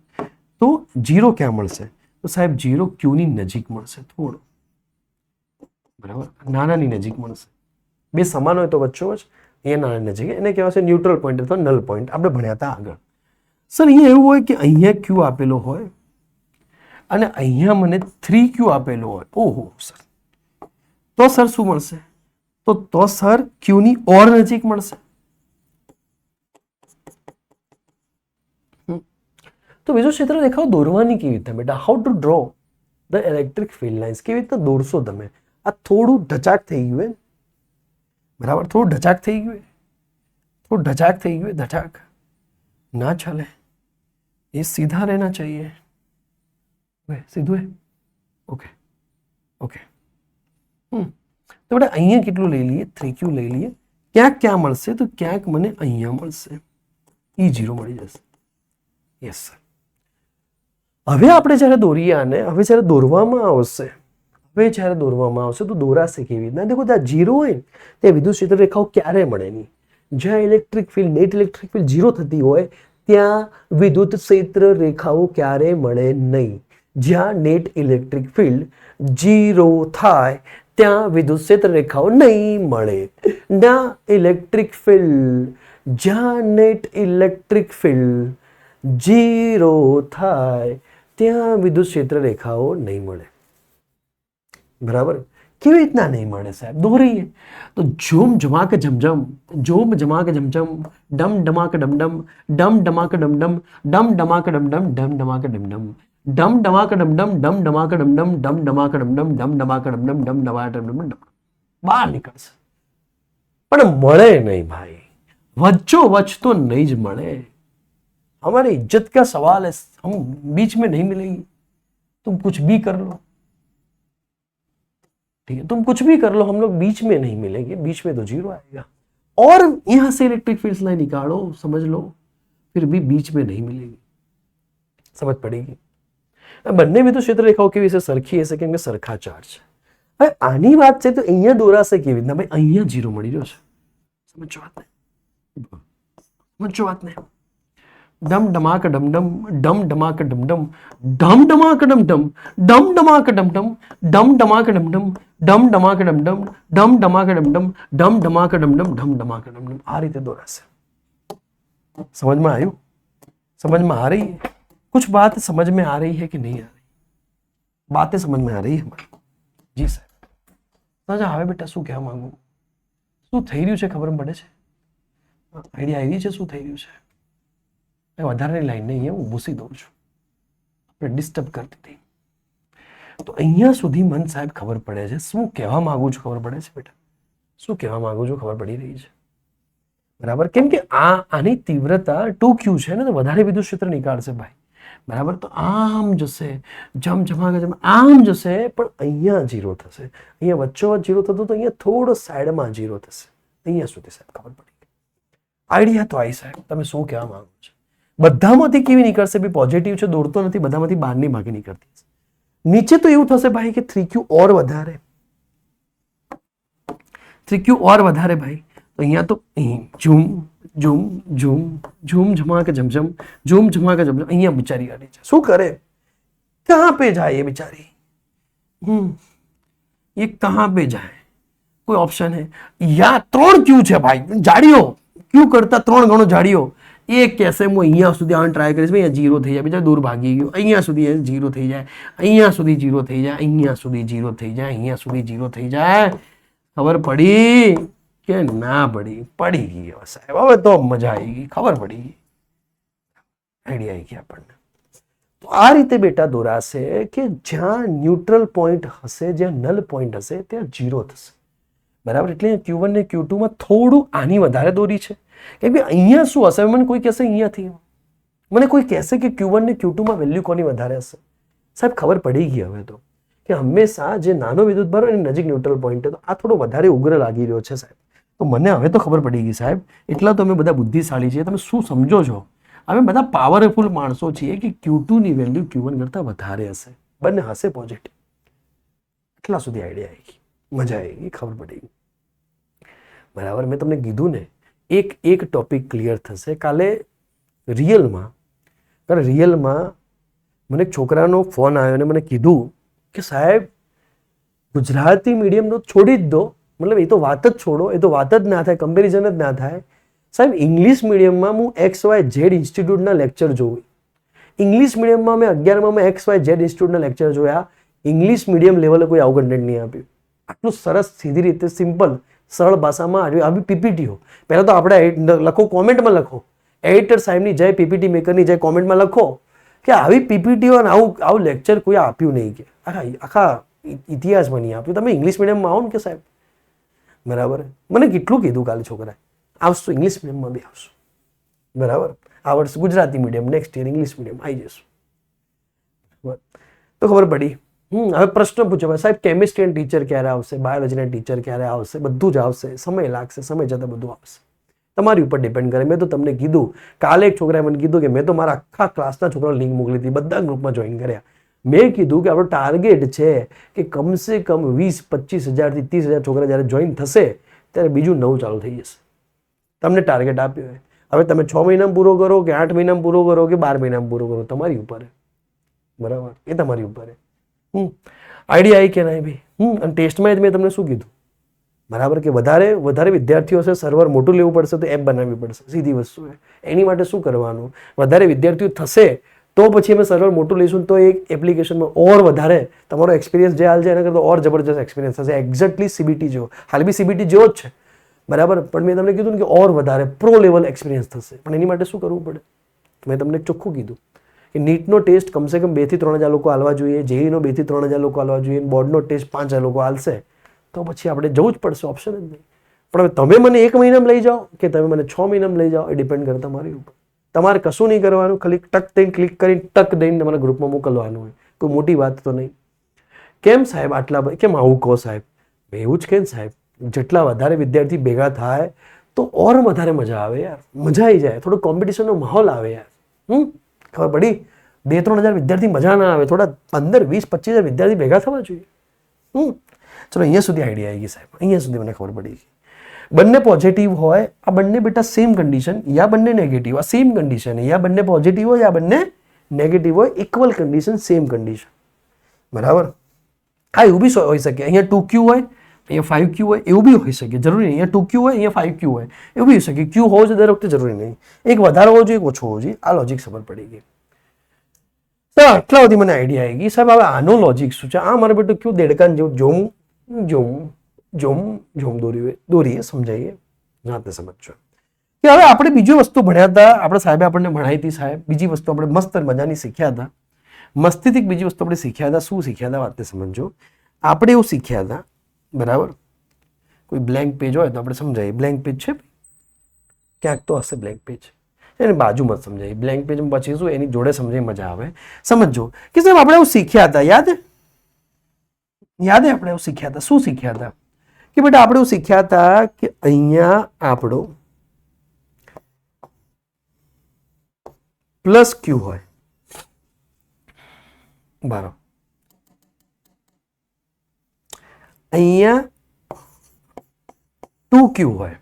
તો 0 ક્યાં મળશે? તો સાહેબ 0 q ની નજીક મળશે, થોડો. બરાબર, નાનાની નજીક મળશે. બે સમાન હોય તો વચ્ચોવચ અહીંયા નાના નજીક, એને કહેવાશે ન્યુટ્રલ પોઈન્ટ અથવા નલ પોઈન્ટ. આપણે ભણ્યા હતા આગળ. સર અહીંયા એવું હોય કે અહીંયા q આપેલો હોય અને અહીંયા મને 3q આપેલો હોય. ઓહો સર, તો સર શું મળશે? તો સર q ની ઓર નજીક મળશે. તો વિદ્યુત ક્ષેત્ર રેખાઓ દોરવાની કેવી રીતે બેટા? How to draw the electric field lines, કેવી રીતે દોરશો તમે? આ થોડું ઢચાક થઈ ગયું. બરાબર, થોડું ઢચાક થઈ ગયું, ઢચાક ના ચાલે, એ સીધા રહેના चाहिए. સીધું है. ઓકે. તો બેટા અહીંયા કેટલું લઈ લઈએ? 3q લઈ લઈએ. ક્યાં મળશે? તો ક્યાંક મને અહીંયા મળશે, E0 મળી જશે. Yes sir. હવે આપણે જ્યારે દોરીએ આને, હવે જ્યારે દોરવામાં આવશે તો દોરાશે કેવી રીતના? દેખો, ત્યાં 0 હોય ત્યાં વિદ્યુત ક્ષેત્ર રેખાઓ ક્યારે મળે નહીં. જ્યાં electric field, net electric field 0 થતી હોય ત્યાં વિદ્યુત ક્ષેત્ર રેખાઓ ક્યારે મળે નહીં. જ્યાં નેટ ઇલેક્ટ્રિક ફિલ્ડ 0 થાય ત્યાં વિદ્યુત ક્ષેત્ર રેખાઓ નહીં મળે. જ્યાં નેટ ઇલેક્ટ્રિક ફિલ્ડ 0 થાય ત્યાં વિદ્યુત ક્ષેત્ર રેખાઓ નહીં મળે. બરાબર, કેવી રીતના નહીં મળે સાહેબ? દોરીએ તો ઝૂમ જમાક જમજમ, ઝૂમ જમાક જમજમ, ડમ ડમાક ડમડમ, ડમ ડમાક ડમડમ, ડમ ડમાક ડમડમ, ડમ ડમાક ડમડમ, ડમ ડમાક ડમડમ, ડમ ડમાક ડમડમ, ડમ ડમાક ડમડમ, ડમ ડમાક ડમડમ, ડમ ડમાક ડમડમ, બહાર નીકળશે. પણ મળે નહીં ભાઈ, વચ્ચોવચ તો નહીં જ મળે. हमारी इज्जत का सवाल है, हम बीच में नहीं मिलेंगे. तुम कुछ भी कर लो, ठीक है, तुम कुछ भी कर लो, हम लोग बीच में नहीं मिलेंगे. बीच में तो 0 आएगा. और यहां से इलेक्ट्रिक फील्ड लाइन निकालो, समझ लो, फिर भी बीच में नहीं मिलेगी. સમજ પડી ગઈ? બંને વિદ્યુત ક્ષેત્ર રેખાઓ કેવી છે? સરખી હશે, કેમ કે સરખા ચાર્જ છે. હવે આની વાત છે તો અહીંયા દોરાશે કેવી રીતના? ભાઈ અહીંયા 0 મળી રહ્યો છે. સમજો વાતને, સમજો વાતને. ડમ ડમાક ડમડમ, ડમ ડમાક ડમડમ, ડમ ડમાક ડમડમ, ડમ ડમાક ડમડમ, ડમ ડમાક ડમડમ, ડમ ડમાક ડમડમ, ડમ ડમાક ડમડમ, ડમ ડમાક ડમડમ, ડમ ડમાક ડમડમ. આ રીતે દોરાશે. समझ में आयु? समझ में आ रही है? कुछ बात समझ में आ रही है कि नहीं आ रही? बातें समझ में आ रही है हमारी? જી સાહેબ. હવે બેટા શું કહેવા માંગુ? શું થઈ રહ્યું છે ખબર પડે છે? આઈડિયા આવી છે શું થઈ રહ્યું છે? વધારેની લાઈન નહીં, અહીંયા હું ભૂસી દઉં છું, આપણે ડિસ્ટર્બ કરતી હતી. તો અહીંયા સુધી મન સાહેબ ખબર પડે છે શું કહેવા માંગુ છું? ખબર પડે છે બેટા શું કહેવા માંગુ છું? ખબર પડી રહી છે? બરાબર. કેમ કે આની તીવ્રતા 2q છે ને, તો વધારે વિદ્યુત ક્ષેત્ર નીકાળશે ભાઈ. બરાબર. તો આમ જશે, જમજમાકે આમ જશે, પણ અહીંયા 0 થશે. અહીંયા વચ્ચોવચ્ચ 0 થતું, તો અહીંયા થોડો સાઈડમાં 0 થશે. અહીંયા સુધી સાહેબ ખબર પડી ગઈ. આઈડિયા તો આવી સાહેબ. તમે શું કહેવા માંગો છો? બધામાંથી કેવી નીકળશે? બી પોઝિટિવ છે, દોડતો નથી, બધામાંથી બહારની ભાગે નીકળતી છે. નીચે તો એવું થશે ભાઈ કે 3q ઓર વધારે, 3q ઓર વધારે ભાઈ. तो यहाँ तो झूम झूम झूम झूम झमा के झमझम, झूम झमा के झमझम. અહીંયા બિચારી આડી છે, શું કરે? कहाँ पे जाए ये बेचारी? ये कहाँ पे जाए? कोई ऑप्शन है? या 3 क्यों છે ભાઈ? જાડીઓ ક્યુ કરતા 3 ગણો જાડીઓ. એ કહેશે હું અહીંયા સુધી આને ટ્રાય કરીશ, અહીંયા 0 થઈ જાય, બીજા દૂર ભાગી ગયો, અહીંયા સુધી 0 થઈ જાય, અહીંયા સુધી 0 થઈ જાય, અહીંયા સુધી 0 થઈ જાય, અહીંયા સુધી 0 થઈ જાય. ખબર પડી કે ના પડી? પડી ગઈ સાહેબ. હવે તો મજા આવી ગઈ, ખબર પડી ગઈ, આઈડિયા આવી ગયા આપણને. તો આ રીતે બેટા દોરાશે કે જ્યાં ન્યુટ્રલ પોઈન્ટ હશે, જ્યાં નલ પોઈન્ટ હશે, ત્યાં 0 થશે. બરાબર. એટલે Q1 ને Q2 માં થોડું આની વધારે દોરી છે. કેમ કે અહીંયા શું હશે? મને કોઈ કહેશે અહીંયાથી, મને કોઈ કહેશે કે Q1 ને Q2 માં વેલ્યુ કોની વધારે હશે? સાહેબ ખબર પડી ગઈ હવે તો કે હંમેશા જે નાનો વિદ્યુતભાર હોય એની નજીક ન્યુટ્રલ પોઈન્ટ છે, તો આ થોડો વધારે ઉગ્ર લાગી રહ્યો છે સાહેબ. તો મને હવે તો ખબર પડી ગઈ સાહેબ. એટલા તો અમે બધા બુદ્ધિશાળી છીએ. તમે શું સમજો છો? અમે બધા પાવરફુલ માણસો છીએ કે Q2 ની વેલ્યુ Q1 કરતાં વધારે હશે, બંને હશે પોઝિટિવ. એટલા સુધી આઈડિયા આવી ગઈ, મજા આવી ગઈ, ખબર પડી ગઈ. બરાબર. મેં તમને કીધું ને, એક ટોપિક ક્લિયર થશે કાલે રિયલમાં. કારણ રિયલમાં મને એક છોકરાનો ફોન આવ્યો અને મને કીધું કે સાહેબ ગુજરાતી મીડિયમનો છોડી જ દો, મતલબ એ તો વાત જ છોડો, એ તો વાત જ ના થાય, કમ્પેરિઝન જ ના થાય. સાહેબ ઇંગ્લિશ મીડિયમમાં હું XYZ ઇન્સ્ટિટ્યૂટના લેક્ચર જોઉં. ઇંગ્લિશ મીડિયમમાં મેં 11માં XYZ ઇન્સ્ટિટ્યૂટના લેક્ચર જોયા. ઇંગ્લિશ મીડિયમ લેવલે કોઈ આવું કન્ટેન્ટ નહીં આપ્યું. આટલું સરસ, સીધી રીતે, સિમ્પલ, સરળ ભાષામાં આવી પીપીટીઓ. પહેલાં તો આપણે લખો, કોમેન્ટમાં લખો, એડિટર સાહેબની જય, પીપીટી મેકરની જય, કોમેન્ટમાં લખો કે આવી પીપીટીઓ અને આવું લેક્ચર કોઈ આપ્યું નહીં, કે આખા ઇતિહાસમાં નહીં આપ્યું. તમે ઇંગ્લિશ મીડિયમમાં આવો ને કે સાહેબ. બરાબર. મને કેટલું કીધું કાલે છોકરાએ, આવશું ઇંગ્લિશ મીડિયમમાં બી આવશું. બરાબર. આ વર્ષ Gujarati medium, next year English medium આવી જશું. તો ખબર પડી. હવે પ્રશ્ન પૂછો સાહેબ કેમિસ્ટ્રીના ટીચર ક્યારે આવશે, બાયોલોજીના ટીચર ક્યારે આવશે? બધું જ આવશે, સમય લાગશે, સમય જતાં બધું આવશે. તમારી ઉપર ડિપેન્ડ કરે. મેં તો તમને કીધું, કાલે એક છોકરાએ મને કીધું કે મેં તો મારા આખા ક્લાસના છોકરાઓ લિંક મોકલી હતી, બધા ગ્રુપમાં જોઈન કર્યા. મેં કીધું કે આપણો ટાર્ગેટ છે કે કમસે કમ 20-25 હજારથી 30 હજાર છોકરા જ્યારે જોઈન થશે ત્યારે બીજું નવું ચાલુ થઈ જશે. તમને ટાર્ગેટ આપ્યો હોય. હવે તમે 6 મહિનામાં પૂરો કરો કે 8 મહિનામાં પૂરો કરો કે 12 મહિનામાં પૂરો કરો, તમારી ઉપર. બરાબર. એ તમારી ઉપર. આઈડિયા આવી કે નહીં ભાઈ? અને ટેસ્ટમાં જ મેં તમને શું કીધું? બરાબર. કે વધારે વિદ્યાર્થીઓ છે, સર્વર મોટું લેવું પડશે, તો એપ બનાવવી પડશે. સીધી વસ્તુ છે. એની માટે શું કરવાનું? વધારે વિદ્યાર્થીઓ થશે તો પછી અમે સર્વર મોટું લઈશું, તો એક એપ્લિકેશનમાં ઓર વધારે તમારો એક્સપિરિયન્સ જે હાલ છે એના કરતાં ઓર જબરજસ્ત એક્સપિરિયન્સ થશે. એક્ઝેક્ટલી CBT જેવો. હાલ બી CBT જેવો જ છે. બરાબર. પણ મેં તમને કીધું ને કે ઓર વધારે પ્રો લેવલ એક્સપિરિયન્સ થશે. પણ એની માટે શું કરવું પડે? મેં તમને ચોખ્ખું કીધું કે નીટનો ટેસ્ટ કમસે કમ 2 થી 3 હજાર લોકો હાલવા જોઈએ, જેઈનો 2 થી 3 હજાર લોકો હાલવા જોઈએ, બોર્ડનો ટેસ્ટ 5 હજાર લોકો હાલશે, તો પછી આપણે જવું જ પડશે, ઓપ્શન જ નહીં. પણ હવે તમે મને 1 મહિનામાં લઈ જાઓ કે તમે મને 6 મહિનામાં લઈ જાઓ, એ ડિપેન્ડ કરે તમારી ઉપર. તમારે કશું નહીં કરવાનું, ખાલી ટક દઈને ક્લિક કરીને ટક દઈને તમારા ગ્રુપમાં મોકલવાનું હોય. કોઈ મોટી વાત તો નહીં. કેમ સાહેબ આટલા, કેમ આવું કહો સાહેબ? એવું જ કેમ સાહેબ? જેટલા વધારે વિદ્યાર્થી ભેગા થાય તો ઓર વધારે મજા આવે યાર, મજા આવી જાય, થોડો કોમ્પિટિશનનો માહોલ આવે યાર. ખબર પડી? 2-3 હજાર વિદ્યાર્થી મજા ના આવે, થોડા 15-20-25 હજાર વિદ્યાર્થી ભેગા થવા જોઈએ. ચલો અહીંયા સુધી આઈડિયા આવી ગઈ સાહેબ, અહીંયા સુધી મને ખબર પડી ગઈ. બંને પોઝિટિવ હોય, આ બંને બેટા સેમ કન્ડિશન, યા બંને નેગેટિવ, આ સેમ કન્ડિશન, યા બંને પોઝિટિવ હોય, યા બંને નેગેટિવ હોય, ઇક્વલ કન્ડિશન, સેમ કન્ડિશન. બરાબર? હા, એવું બી હોઈ શકે, અહીંયા 2q હોય, અહીંયા 5q હોય, એવું બી હોઈ શકે, જરૂરી નહીં. અહીંયા 2q હોય, અહીંયા 5q હોય, એવું બી હોઈ શકે. q હોવો જોઈએ દર વખતે, જરૂરી નહીં. એક વધારે હોવો જોઈએ, એક ઓછો હોવો જોઈએ. આ લોજિક ખબર પડી ગઈ. તો આટલા સુધી મને આઈડિયા આવી ગઈ સાહેબ. હવે આનો લોજિક શું છે? આ મારે બેટું કયું દેડકાન જેવું જોમ દોરીએ, સમજાઈએ, જાતે સમજજો. કે હવે આપણે બીજી વસ્તુ ભણ્યા હતા, આપણે સાહેબે આપણને ભણાવી હતી સાહેબ. બીજી વસ્તુ આપણે મસ્ત મજાની શીખ્યા હતા, મસ્તીથી બીજી વસ્તુ આપણે શીખ્યા હતા. શું શીખ્યા હતા? વાતને સમજો. આપણે એવું શીખ્યા હતા, બરાબર? કોઈ બ્લેન્ક પેજ હોય તો આપણે સમજાવીએ. બ્લેન્ક પેજ છે ક્યાંક તો હશે બ્લેન્ક પેજ, એની બાજુમાં સમજાવીએ. બ્લેન્ક પેજ પછી શું એની જોડે સમજાવી મજા આવે. સમજો કે સાહેબ આપણે એવું શીખ્યા હતા, યાદ આપણે એવું શીખ્યા હતા. શું શીખ્યા હતા? કે બેટા આપણે એવું શીખ્યા હતા કે અહીંયા આપણો પ્લસ ક્યુ હોય, બરાબર? અહીંયા 2q હોય,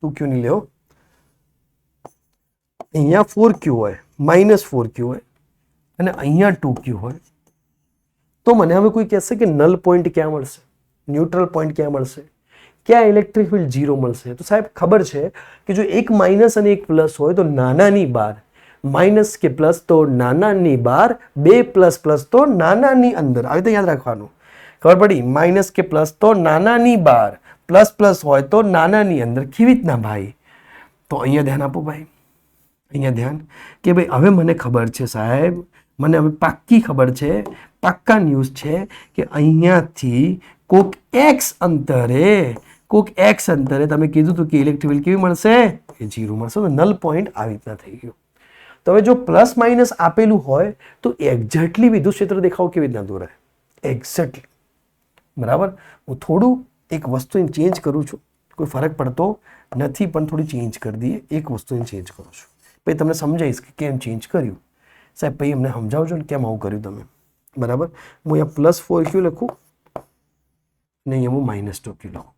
2q નહીં લેવો. અહીંયા 4q હોય, -4q હોય, અને અહીંયા 2q હોય. તો મને હવે કોઈ કહેશે કે નલ પોઈન્ટ ક્યાં મળશે, ન્યુટ્રલ પોઈન્ટ ક્યાં મળશે, ક્યાં ઇલેક્ટ્રિક ફિલ્ડ 0 મળશે? તો સાહેબ ખબર છે કે જો એક માઇનસ અને એક પ્લસ હોય તો નાનાની બહાર, માઇનસ કે પ્લસ તો નાનાની બહાર, 2 પ્લસ પ્લસ તો નાનાની અંદર. આવી તો યાદ રાખવાનું. ખબર પડી? માઇનસ કે પ્લસ તો નાનાની બહાર, પ્લસ પ્લસ હોય તો નાનાની અંદર. કેવી રીતના ભાઈ? તો અહીંયા ધ્યાન આપો ભાઈ, અહીંયા ધ્યાન કે ભાઈ હવે મને ખબર છે સાહેબ, મને હવે પાક્કી ખબર છે, પાક્કા ન્યૂઝ છે કે અહીંયાથી કોક x અંતરે તમે કીધું હતું કે ઇલેક્ટ્રિક ફિલ્ડ કેવી મળશે? એ 0 મળશે. તો નલ પોઈન્ટ આવી રીતના થઈ ગયો. તો હવે જો પ્લસ માઇનસ આપેલું હોય તો એક્ઝેક્ટલી વિદ્યુત ક્ષેત્ર દેખાવ કેવી રીતના દોરાય? એક્ઝેક્ટલી. બરાબર? હું થોડું એક વસ્તુ ચેન્જ કરું છું, કોઈ ફરક પડતો નથી, પણ થોડી ચેન્જ કરી દઈએ. એક વસ્તુ ચેન્જ કરું છું, પછી તમને સમજાવીશ કે કેમ ચેન્જ કર્યું. સાહેબ પછી અમને સમજાવજો ને કેમ આવું કર્યું તમે. બરાબર? હું અહીંયા +4q લખું ને અહીંયા હું -2q લખું.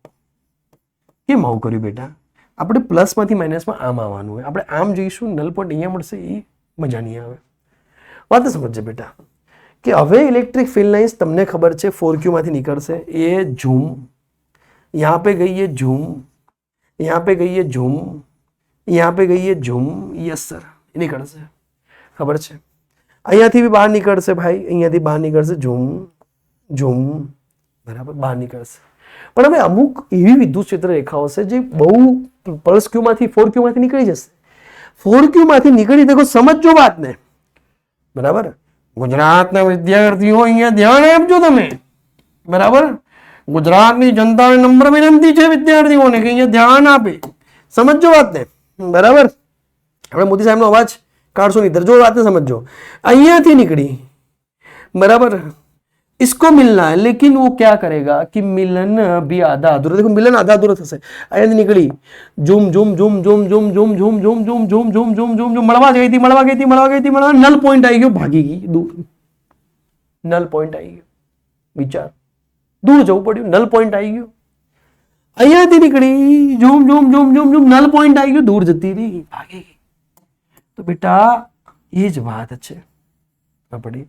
કેમ આવું કર્યું બેટા? આપણે પ્લસમાંથી માઇનસમાં આમ આવવાનું હોય, આપણે આમ જઈશું, નલ પોઈન્ટ અહીંયા મળશે, એ મજા નહીં આવે. વાત સમજજે બેટા કે હવે ઇલેક્ટ્રિક ફિલ્ડ લાઇન્સ તમને ખબર છે 4q માંથી નીકળશે. એ ઝૂમ, यहाँ पे गई है झूम, यहाँ पे गई है झूम, यहाँ पे गई है झूम. यस સર, એ નીકળશે. ખબર છે? અહીંયાથી બી બહાર નીકળશે ભાઈ, અહીંયાથી બહાર નીકળશે ઝૂમ, બરાબર? બહાર નીકળશે. પણ હવે અમુક એવી વિદ્યુત ક્ષેત્ર રેખાઓ છે જે બહુ પ્લસ ક્યુ માંથી 4q માંથી નીકળી જશે. 4q માંથી નીકળી, દેખો સમજો વાતને, બરાબર? ગુજરાતના વિદ્યાર્થીઓ અહીંયા ધ્યાન આપજો તમે, બરાબર? ગુજરાતની જનતાને નમ્ર વિનંતી છે વિદ્યાર્થીઓને કે અહીંયા ધ્યાન આપે, સમજો વાતને, બરાબર? આપણે મોદી સાહેબનો અવાજ કાઢશો નહીં, જો વાતને સમજો. અહીંયાથી નીકળી, બરાબર? इसको मिलना है, लेकिन वो क्या करेगा कि मिलन भी आधा अधूरा. देखो मिलन आधा अधूरा થશે. અહીંયાથી નીકળી ઝૂમ મળવા ગઈ હતી, નલ પોઈન્ટ આવી ગયો, ભાગી ગઈ દૂર. નલ પોઈન્ટ આવી ગયો, વિચાર, દૂર જવું પડ્યું, નલ પોઈન્ટ આવી ગયો. અહીંયાથી નીકળી ઝૂમ નલ પોઈન્ટ આવી ગયો, દૂર જતી રહી, ભાગી ગઈ. તો બેટા એ જ વાત છે પડી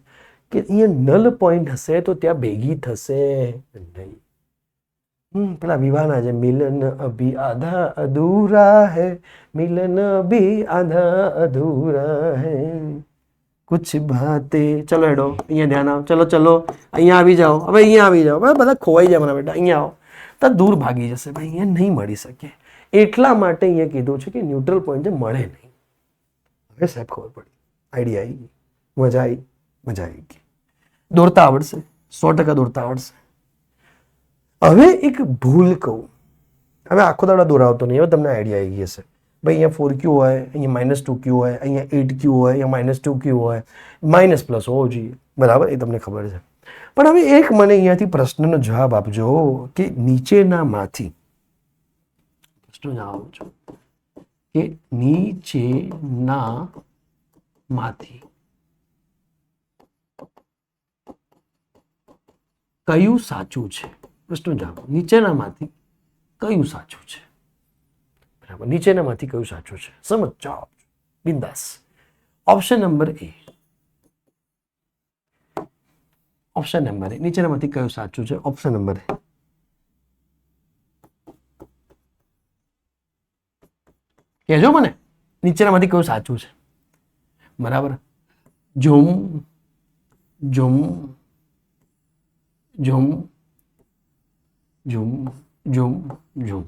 કે અહીંયા નલ પોઈન્ટ હશે તો ત્યાં ભેગી થશે નહીં. પેલા વિવાહના છે, મિલન અભી આધા અધૂરા હૈ, મિલન અભી આધા અધૂરા હૈ, કુછ બાતે. ચલો હેડો, અહીંયા ધ્યાન આવો, ચલો અહીંયા આવી જાઓ, હવે અહીંયા આવી જાઓ. બધા ખોવાઈ જાય મારા બેટા, અહીંયા આવો તો દૂર ભાગી જશે ભાઈ, અહીંયા નહીં મળી શકે. એટલા માટે અહીંયા કીધું છે કે ન્યુટ્રલ પોઈન્ટ જે મળે નહીં. હવે સાહેબ ખબર પડી, આઈડિયા આવી ગઈ, મજા આવી ગઈ. દોરતા આવડશે, 100% દોરતા આવડશે. હવે એક ભૂલ કહું, હવે આખો દાડો દોરાવતો નહીં, હવે તમને આઈડિયા આવી ગઈ હશે. ભાઈ અહીંયા 4q હોય, અહીંયા -2q હોય, અહીંયા 8q હોય, અહીંયા -2q હોય, માઇનસ પ્લસ હોવો જોઈએ, બરાબર? એ તમને ખબર છે. પણ હવે એક મને અહીંયાથી પ્રશ્નનો જવાબ આપજો કે નીચેનામાંથી પ્રશ્નનો જવાબ આપજો કે નીચેનામાંથી કયું સાચું છે? પ્રશ્નનો જવાબ નીચેનામાંથી કયું સાચું છે? બરાબર, નીચેનામાંથી કયું સાચું છે? સમજ જવાબ બિંદાસ. ઓપ્શન નંબર એ, ઓપ્શન નંબર એ, નીચેનામાંથી કયું સાચું છે? ઓપ્શન નંબર એ. કહેજો મને નીચેનામાંથી કયું સાચું છે. બરાબર, zoom zoom zoom zoom zoom zoom.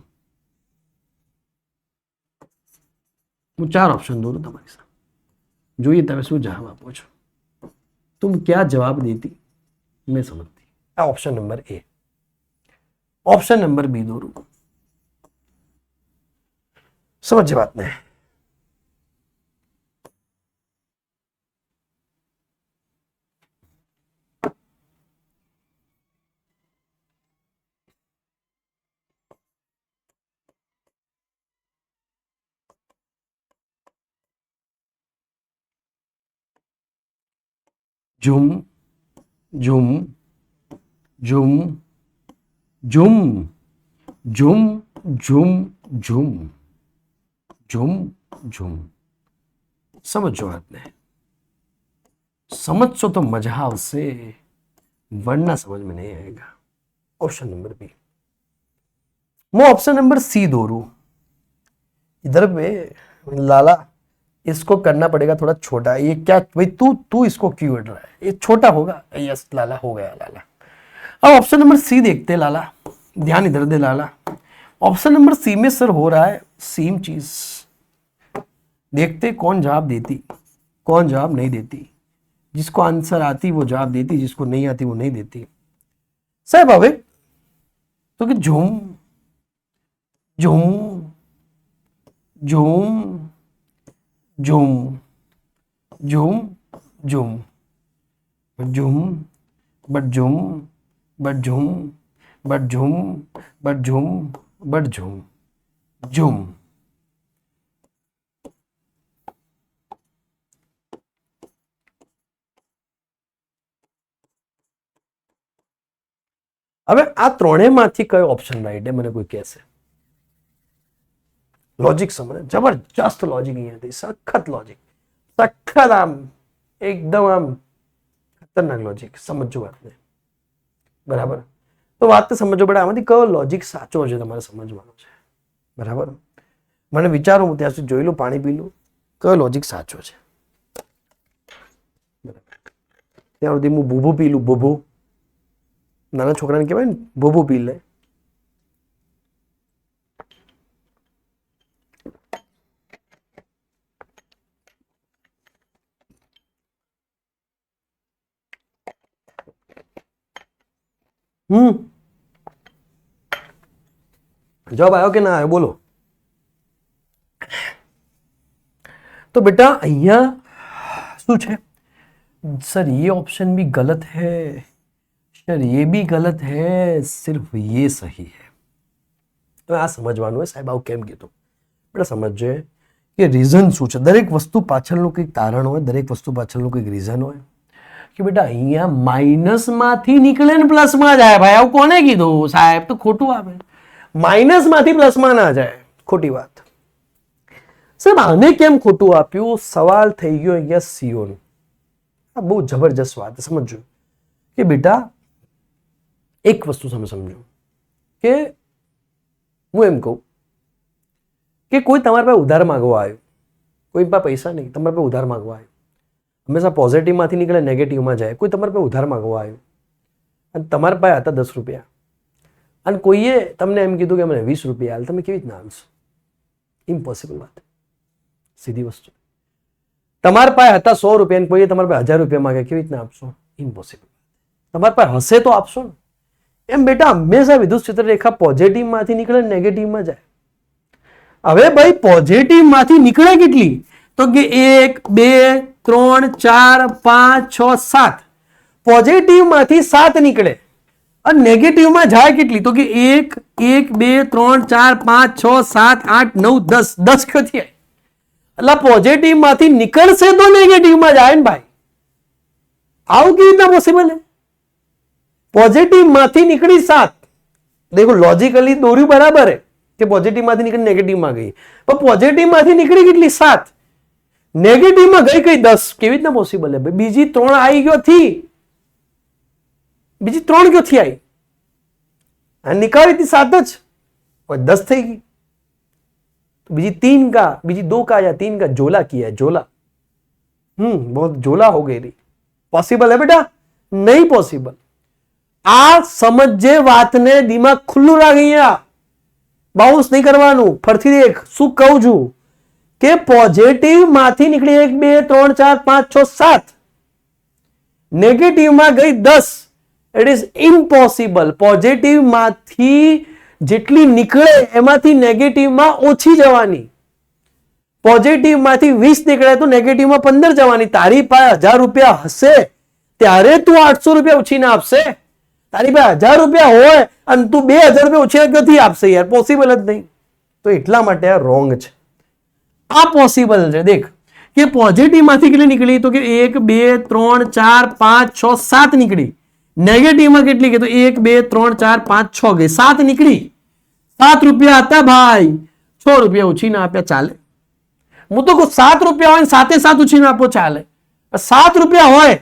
હું 4 ઓપ્શન દોરું તમારી સામે, જોઈએ તમે શું જવાબ આપો છો. तुम क्या जवाब देती मैं समझती. આ ઓપ્શન નંબર એ. ઓપ્શન નંબર બી દોરું. સમજે વાત ને. Zoom zoom zoom zoom zoom zoom zoom zoom zoom. સમજો વાતને. સમજશો તો મજા આવશે, વરના समझ में नहीं आएगा. Option number B. मैं ऑप्शन नंबर सी दोरू. इधर पे लाला इसको करना पड़ेगा थोड़ा छोटा. ये क्या भाई, तू इसको क्यों हट रहा है? ये छोटा होगा. यस लाला, हो गया लाला. अब ऑप्शन नंबर सी देखते हैं लाला, ध्यान इधर दे लाला. ऑप्शन नंबर सी में सर हो रहा है सेम चीज. देखते कौन जवाब देती, कौन जवाब नहीं देती. जिसको आंसर आती वो जवाब देती, जिसको नहीं आती वो नहीं देती. साहब હવે તો કે zoom zoom zoom zoom zoom zoom zoom but zoom but zoom but zoom but zoom but zoom zoom. હવે આ ત્રણેયમાંથી કયો ઓપ્શન રાઈટ है મને કોઈ કહેશે. લોજિક સમજે, જબરજસ્ત લોજિક અહીંયાથી, સખત લોજિક, સખત આમ એકદમ આમ ખતરનાક લોજિક. સમજો વાતને. બરાબર, તો વાતને સમજો પડે આમાંથી કયો લોજિક સાચો છે તમારે સમજવાનો છે. બરાબર, મને વિચારો, હું ત્યાં સુધી જોઈ લઉં, પાણી પી લઉં, કયો લોજિક સાચો છે. ત્યાં સુધી હું ભૂભું પી લઉં. ભૂભું નાના છોકરાને કહેવાય ને, ભૂભું પી લે. જવાબ આવ્યો કે ના આવ્યો બોલો. तो बेटा અહીંયા શું છે सर, ये ऑप्शन भी गलत है, सर ये भी गलत है, सिर्फ ये सही है. તો આ સમજવાનું હોય સાહેબ આવું કેમ કીધું. આપણે સમજજે કે રીઝન શું છે. દરેક વસ્તુ પાછળનું કંઈક તારણ હોય, દરેક વસ્તુ પાછળનું કંઈક રીઝન હોય. કે બેટા અહીંયા માઇનસમાંથી નીકળે ને પ્લસમાં જાય. ભાઈ આવું કોને કીધું સાહેબ? તો ખોટું આવે. માઇનસમાંથી પ્લસમાં ના જાય, ખોટી વાત. સાહેબ આને કેમ ખોટું આપ્યું? સવાલ થઈ ગયો અહીંયા સીઓનો. આ બહુ જબરજસ્ત વાત સમજો કે બેટા એક વસ્તુ તમે સમજો કે હું એમ કહું કે કોઈ તમારા પાસે ઉધાર માંગવા આવ્યો, કોઈ પાસે પૈસા નહીં, તમારા પાસે ઉધાર માંગવા આવ્યો. હંમેશા પોઝિટિવમાંથી નીકળે નેગેટિવમાં જાય. કોઈ તમારા પાસે ઉધાર માંગવા આવ્યો અને તમારા પાસે હતા 10 રૂપિયા અને કોઈએ તમને એમ કીધું કે મને 20 રૂપિયા હાલ, તમે કેવી રીતના આલશો? ઇમ્પોસિબલ વાત, સીધી વસ્તુ. તમારા પાસે હતા 100 રૂપિયા કોઈએ તમારા પાસે 1000 રૂપિયા માંગે, કેવી રીતના આપશો? ઇમ્પોસિબલ. તમારા પાસે હશે તો આપશો ને. એમ બેટા હંમેશા વિદ્યુત ક્ષેત્ર રેખા પોઝિટિવમાંથી નીકળે નેગેટિવમાં જાય. હવે ભાઈ પોઝિટિવમાંથી નીકળે કેટલી? તો કે 1 2 3 4 5 6 7. પોઝિટિવમાંથી 7 નીકળે અને નેગેટિવમાં જાય કેટલી? તો કે 1 1 2 3 4 5 6 7 8 9 10 10 ક્યાંથી આવી? એટલે પોઝિટિવમાંથી નીકળશે તો નેગેટિવમાં જાય ને ભાઈ. આવું કેવી રીતના પોસિબલ છે? પોઝિટિવમાંથી નીકળી 7. દેખો લોજિકલી દોર્યું બરાબર છે કે પોઝિટિવમાંથી નીકળી નેગેટિવમાં ગઈ, પણ પોઝિટિવમાંથી નીકળી કેટલી? 7. નેગેટિવમાં ગઈ કઈ? 10. કેવી રીતના પોસિબલ છે? બીજી 3 આવી ગયો થી, બીજી 3 ક્યોથી આવી? આ निकाली थी 7 જ, और 10 થઈ ગઈ. બીજી 3 का, બીજી 2 का या 3 का जोला किया है, जोला. बहुत जोला हो गई रही. पॉसिबल है बेटा? नहीं पॉसिबल. આ સમજે વાતને, દિમાગ ખુલ્લું રાખ. અહીંયા બાઉન્સ નહીં કરવાનું. ફરથી દેખ શું કહું છું કે પોઝિટિવ માંથી નીકળી 1 2 3 4 5 6 7, નેગેટિવ માં ગઈ 10. It is impossible. પોઝિટિવ માંથી જેટલી નીકળે એમાંથી નેગેટિવમાં ઓછી જવાની. પોઝિટિવ માંથી 20 નીકળે તો નેગેટિવમાં 15 જવાની. તારી પાસે 1000 રૂપિયા હશે ત્યારે તું 800 રૂપિયા ઉછીને આપશે. તારી પાસે 1000 રૂપિયા હોય અને તું 2000 રૂપિયા ઉછીને ક્યાંથી આપશે યાર? પોસિબલ જ નહીં. તો એટલા માટે આ રોંગ છે. આ પોસિબલ છે. દેખ કે પોઝિટિવ માંથી કેટલી નીકળી? તો કે 1 2 3 4 5 6 7 નીકળી. નેગેટિવમાં કેટલી ગઈ? તો 1 2 3 4 5 6 ગઈ. 7 નીકળી. 7 રૂપિયા હતા ભાઈ, 6 રૂપિયા ઉછીને આપ્યા, ચાલે? હું તો કહું 7 રૂપિયા હોય સાથે 7 ઉછીને આપો, ચાલે? 7 રૂપિયા હોય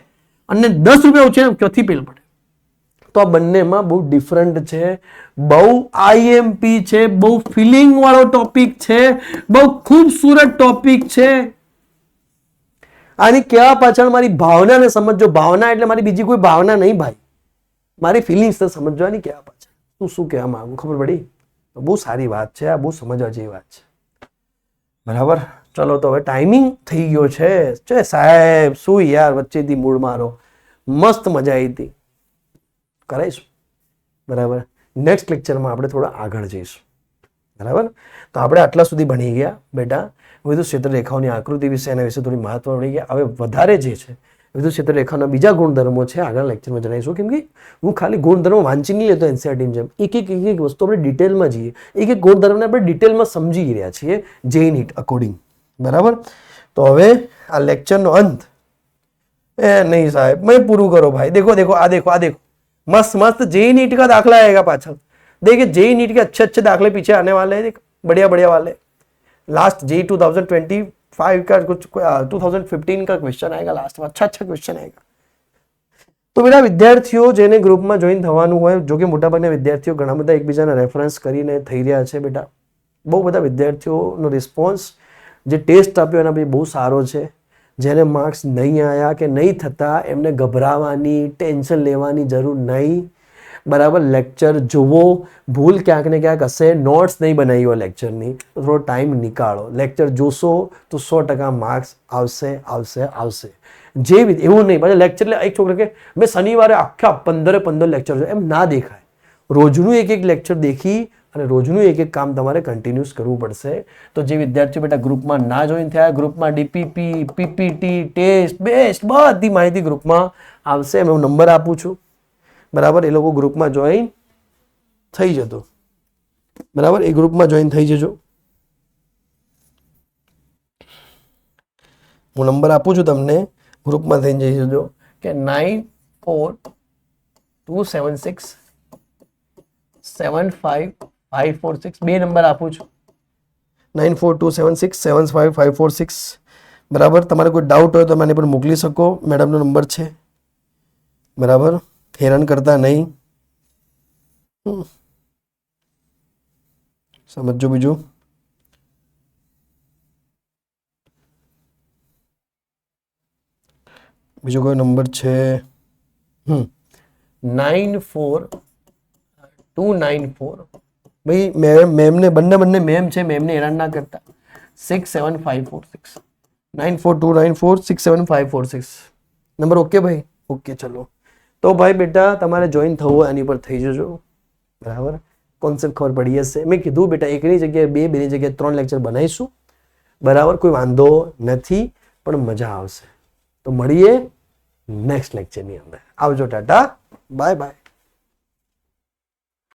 અને 10 રૂપિયા ઉછીને ક્યાંથી પેલ પડે? તો આ બંનેમાં બહુ ડિફરન્ટ છે. બહુ આઈએમપી છે, બહુ ફિલિંગ વાળો ટોપિક છે, બહુ ખૂબસૂરત ટોપિક છે. આની કહેવા પાછળ મારી ભાવનાને સમજો. ભાવના એટલે મારી બીજી કોઈ ભાવના નહીં ભાઈ, મારી ફિલિંગ્સ સમજવાની. કહેવા પાછળ હું શું કહેવા માંગુ ખબર પડી? તો બહુ સારી વાત છે આ, બહુ સમજવા જેવી વાત છે. બરાબર, ચલો તો હવે ટાઈમિંગ થઈ ગયો છે સાહેબ. શું યાર વચ્ચેથી મૂડ મારો, મસ્ત મજા આવી હતી. કરાઈશું બરાબર. નેક્સ્ટ લેક્ચરમાં આપણે થોડા આગળ જઈશું. બરાબર, તો આપણે આટલા સુધી ભણી ગયા બેટા. વિદ્યુત ક્ષેત્ર રેખાઓની આકૃતિ વિશે, એના વિશે થોડી મહત્વ મળી ગયા. હવે વધારે જે છે વિદ્યુત ક્ષેત્ર રેખાના બીજા ગુણધર્મો છે, આગળ લેક્ચરમાં જણાવીશું. કેમ કે હું ખાલી ગુણધર્મો વાંચી નહીં લેતો એનસીઈઆરટીની જેમ. એક એક વસ્તુ આપણે ડિટેલમાં જઈએ, એક એક ગુણધર્મને આપણે ડિટેલમાં સમજી રહ્યા છીએ જે નીટ અકોર્ડિંગ. બરાબર, તો હવે આ લેક્ચરનો અંત નહીં સાહેબ, મેં પૂરું કરો ભાઈ. देखो देखो आ देखो आ देखो, मस्त मस्त जेई नीट का दाखला आएगा पाछल. देखिए जेई नीट के अच्छे अच्छे दाखले पीछे आने वाले हैं, देख बढ़िया बढ़िया वाले. लास्ट जेई 2025 का कुछ 2015 का क्वेश्चन आएगा लास्ट में, अच्छा अच्छा क्वेश्चन आएगा. તો બેટા વિદ્યાર્થીઓ જેને ગ્રુપમાં જોઈન થવાનું હોય, જો કે મોટાભાગના વિદ્યાર્થીઓ ઘણા બધા એકબીજાના રેફરન્સ કરીને થઈ રહ્યા છે બેટા. બહુ બધા વિદ્યાર્થીઓનો રિસ્પોન્સ જે ટેસ્ટ આપ્યો એના બી બહુ સારો છે. જેને માર્ક્સ નહીં આવ્યા કે નહીં થતા એમને ગભરાવાની, ટેન્શન લેવાની જરૂર નહીં. બરાબર, લેક્ચર જુઓ. ભૂલ ક્યાંક ને ક્યાંક હશે, નોટ્સ નહીં બનાવી હોય લેક્ચરની તો થોડો ટાઈમ નીકાળો. લેક્ચર જોશો તો 100% માર્ક્સ આવશે આવશે આવશે. જેવી એવું નહીં પાછા લેક્ચર એટલે એક છોકરો કે મેં શનિવારે આખા 15 લેક્ચર જોયા, એમ ના દેખાય. રોજનું એક એક લેક્ચર દેખી અને રોજનું એક એક કામ તમારે કન્ટિન્યુઅસ કરવું પડશે. તો જે વિદ્યાર્થીઓ બેટા ગ્રુપમાં ના જોઈન થયા, ગ્રુપમાં ડીપીપી, પીપીટી, ટેસ્ટ, બેસ્ટ બધી માહિતી ગ્રુપમાં આવશે. હું નંબર આપું છું. બરાબર, એ લોકો ગ્રુપમાં જોઈન થઈ જતો. બરાબર, એ ગ્રુપમાં જોઈન થઈ જજો. હું નંબર આપું છું તમને, ગ્રુપમાં થઈને જઈ જજો કે 9427675546. 2 નંબર આપું છું, 9427675546. બરાબર, તમારે કોઈ ડાઉટ હોય તો મને પણ મોકલી શકો. મેડમનો નંબર છે. બરાબર, હેરાન કરતા નહીં. સમજો. બીજું કોઈ નંબર છે? 94294 ભાઈ મેમને બંને મેમ છે, મેમને હેરાન ના કરતા. 67546 9429467546 નંબર. ઓકે ભાઈ, ઓકે ચલો. તો ભાઈ બેટા તમારે જોઈન થવું હોય એની પર થઈ જજો. બરાબર, કોન્સેપ્ટ ખબર પડી હશે. મેં કીધું બેટા એકની જગ્યાએ 2, 2ની જગ્યાએ 3 લેક્ચર બનાવીશું. બરાબર, કોઈ વાંધો નથી, પણ મજા આવશે. તો મળીએ નેક્સ્ટ લેક્ચરની અંદર. આવજો, ટાટા, બાય બાય.